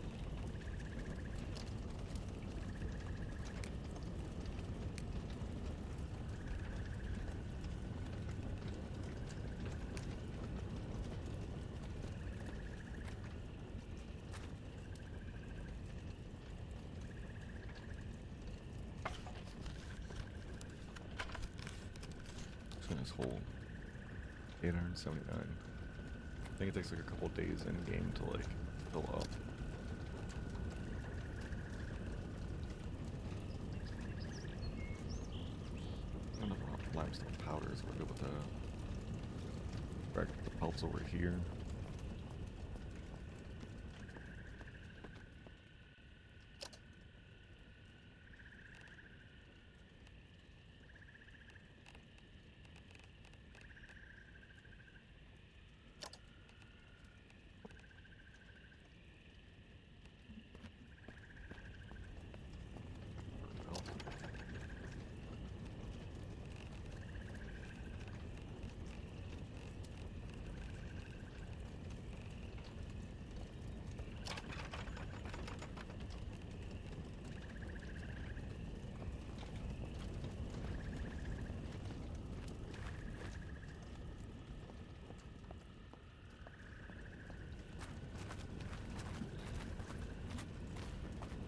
Speaker 1: This whole 879. I think it takes like a couple days in game to like fill up. I don't know if limestone powders we're good with that. Back the pelts over here.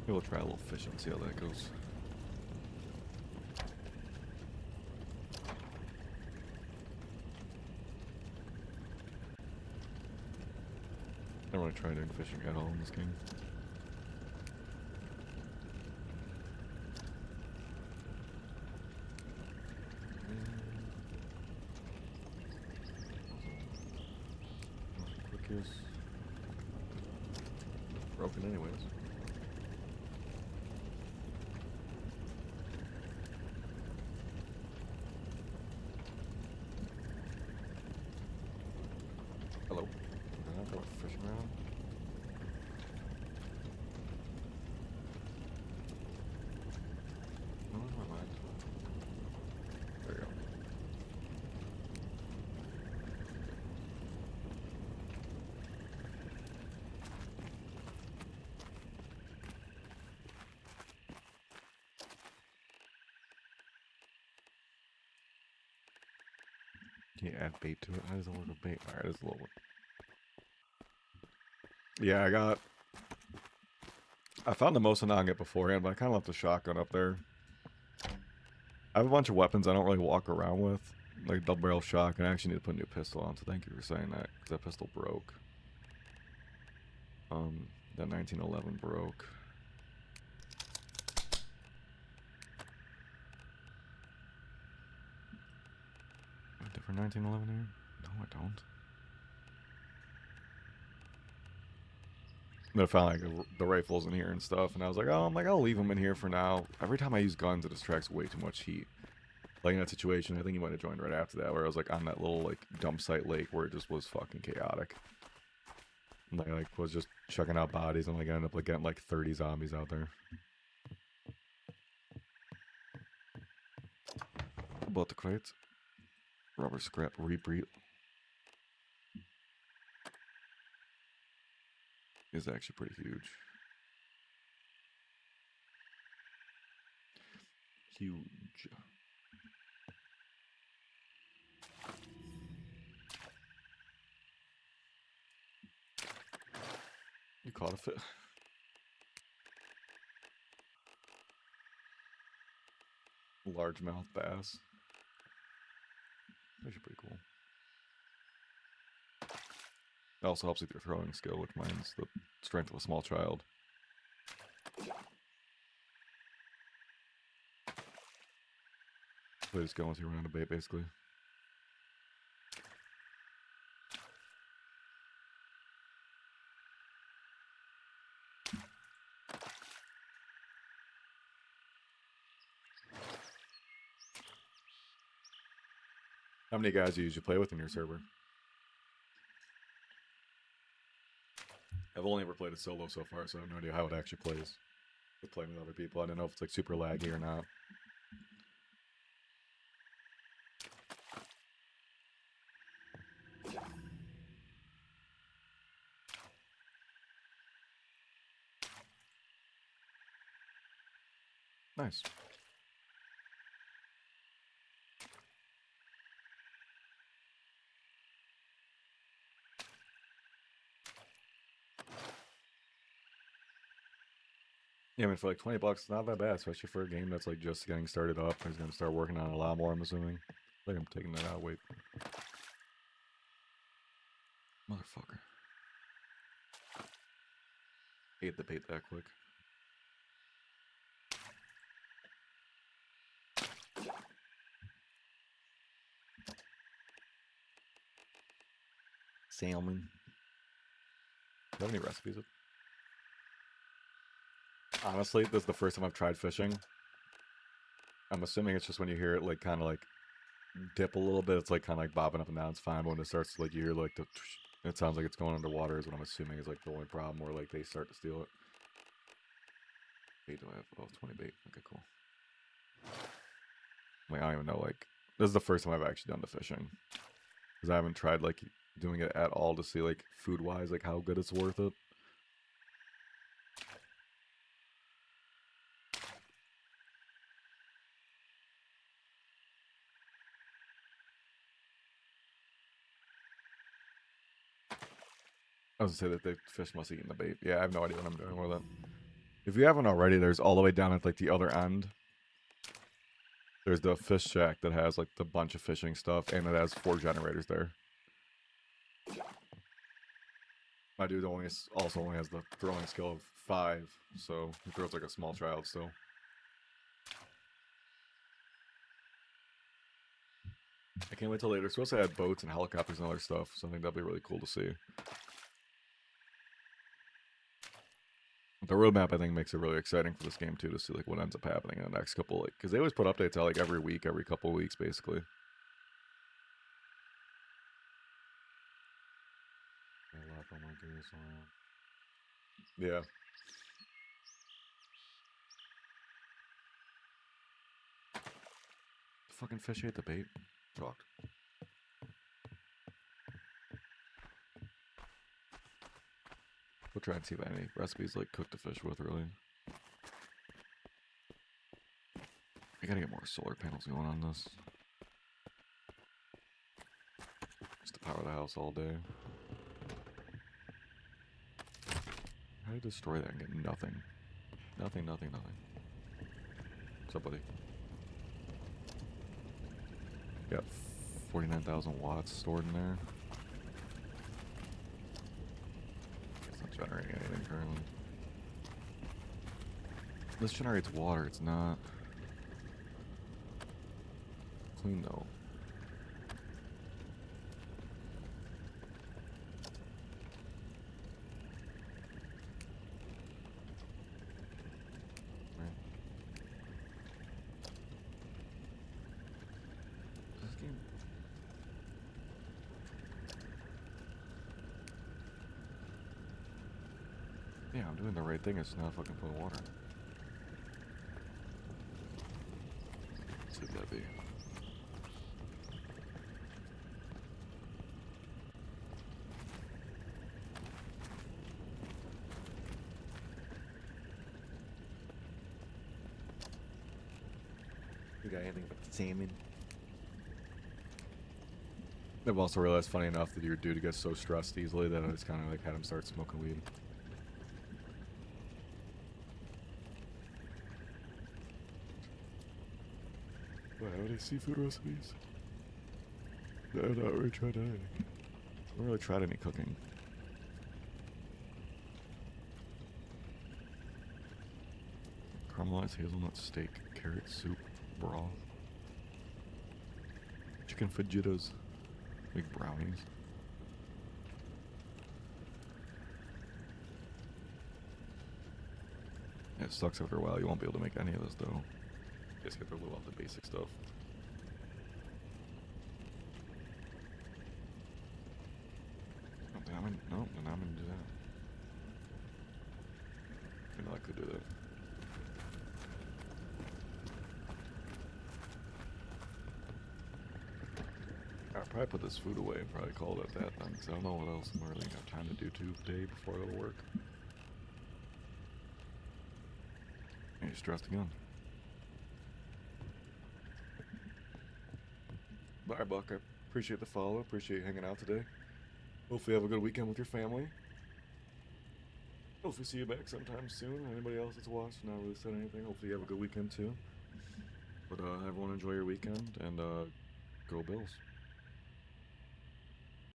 Speaker 1: Maybe we'll try a little fishing, see how that goes. I don't want to try doing fishing at all in this game. Quick use. Broken anyways. Hello. Can I go fishing around? No, never mind. There you go. Can you add bait to it? How does it work with bait? Alright, it's a little one. Yeah, I found the Mosananget beforehand, but I kind of left the shotgun up there. I have a bunch of weapons I don't really walk around with. Like double barrel shotgun. I actually need to put a new pistol on, so thank you for saying that, because that pistol broke. That 1911 broke. A different 1911 here? No, I don't. But I found like the rifles in here and stuff, and I was like, oh, I'll leave them in here for now. Every time I use guns, it distracts way too much heat. Like in that situation, I think you might have joined right after that, where I was like on that little like dump site lake where it just was fucking chaotic. And I like was just checking out bodies and like I ended up like getting like 30 zombies out there. About the crates. Rubber scrap repeat is actually pretty huge. Huge. You caught a fish. Largemouth bass. Actually pretty cool. It also helps with your throwing skill, which mine's the strength of a small child. So just going with you around a bait, basically. How many guys do you usually play with in your server? I've only ever played it solo so far, so I have no idea how it actually plays. With playing with other people, I don't know if it's like super laggy or not. Nice. Yeah, I mean, for like 20 bucks, it's not that bad, especially for a game that's like just getting started up. He's going to start working on it a lot more, I'm assuming. I think I'm taking that out. Wait. Motherfucker. Ate the bait that quick. Salmon. Do you have any recipes? Honestly, this is the first time I've tried fishing. I'm assuming it's just when you hear it like kind of like dip a little bit, it's like kind of like bobbing up and down, it's fine. But when it starts to like you hear like the, it sounds like it's going underwater is what I'm assuming is like the only problem, where like they start to steal it. Bait do I have? Oh, 20 bait. Okay, cool. Like I don't even know, like this is the first time I've actually done the fishing, because I haven't tried like doing it at all to see like food wise like how good it's worth it. I was gonna say that the fish must eat in the bait. Yeah, I have no idea what I'm doing with it. If you haven't already, there's all the way down at like the other end. There's the fish shack that has like the bunch of fishing stuff, and it has 4 generators there. My dude also only has the throwing skill of 5, so he throws like a small child still. I can't wait till later. They're supposed to add boats and helicopters and other stuff, so I think that'll be really cool to see. The roadmap, I think, makes it really exciting for this game too, to see like what ends up happening in the next couple, like, because they always put updates out like every week, every couple of weeks, basically. Yeah. The fucking fish ate the bait. Fucked. We'll try and see if any recipes like cook the fish with, really. I gotta get more solar panels going on this. Just to power the house all day. How do you destroy that and get nothing? Nothing. What's up, buddy? Got 49,000 watts stored in there. It's not generating anything currently. This generates water, it's not clean though. Right. This game. Yeah, I'm doing the right thing, it's not fucking putting water. Let's see what that be. You got anything but salmon? I've also realized, funny enough, that your dude gets so stressed easily that I just kind of like had him start smoking weed. What, how many seafood recipes? No, I've not really tried anything. I haven't really tried any cooking. Caramelized hazelnut steak, carrot soup, broth. Chicken fajitas. Big brownies. Yeah, it sucks after a while. You won't be able to make any of this though. Just have to live off the basic stuff. Oh, then I'm gonna do that. You know I could do that. I'll probably put this food away and probably call it at that then, because I don't know what else I'm really gonna have time to do today before I go to work. You're stressed again. Bye, Buck. I appreciate the follow. Appreciate you hanging out today. Hopefully you have a good weekend with your family. Hopefully see you back sometime soon. Anybody else that's watched, not really said anything. Hopefully you have a good weekend too. But everyone enjoy your weekend and go Bills.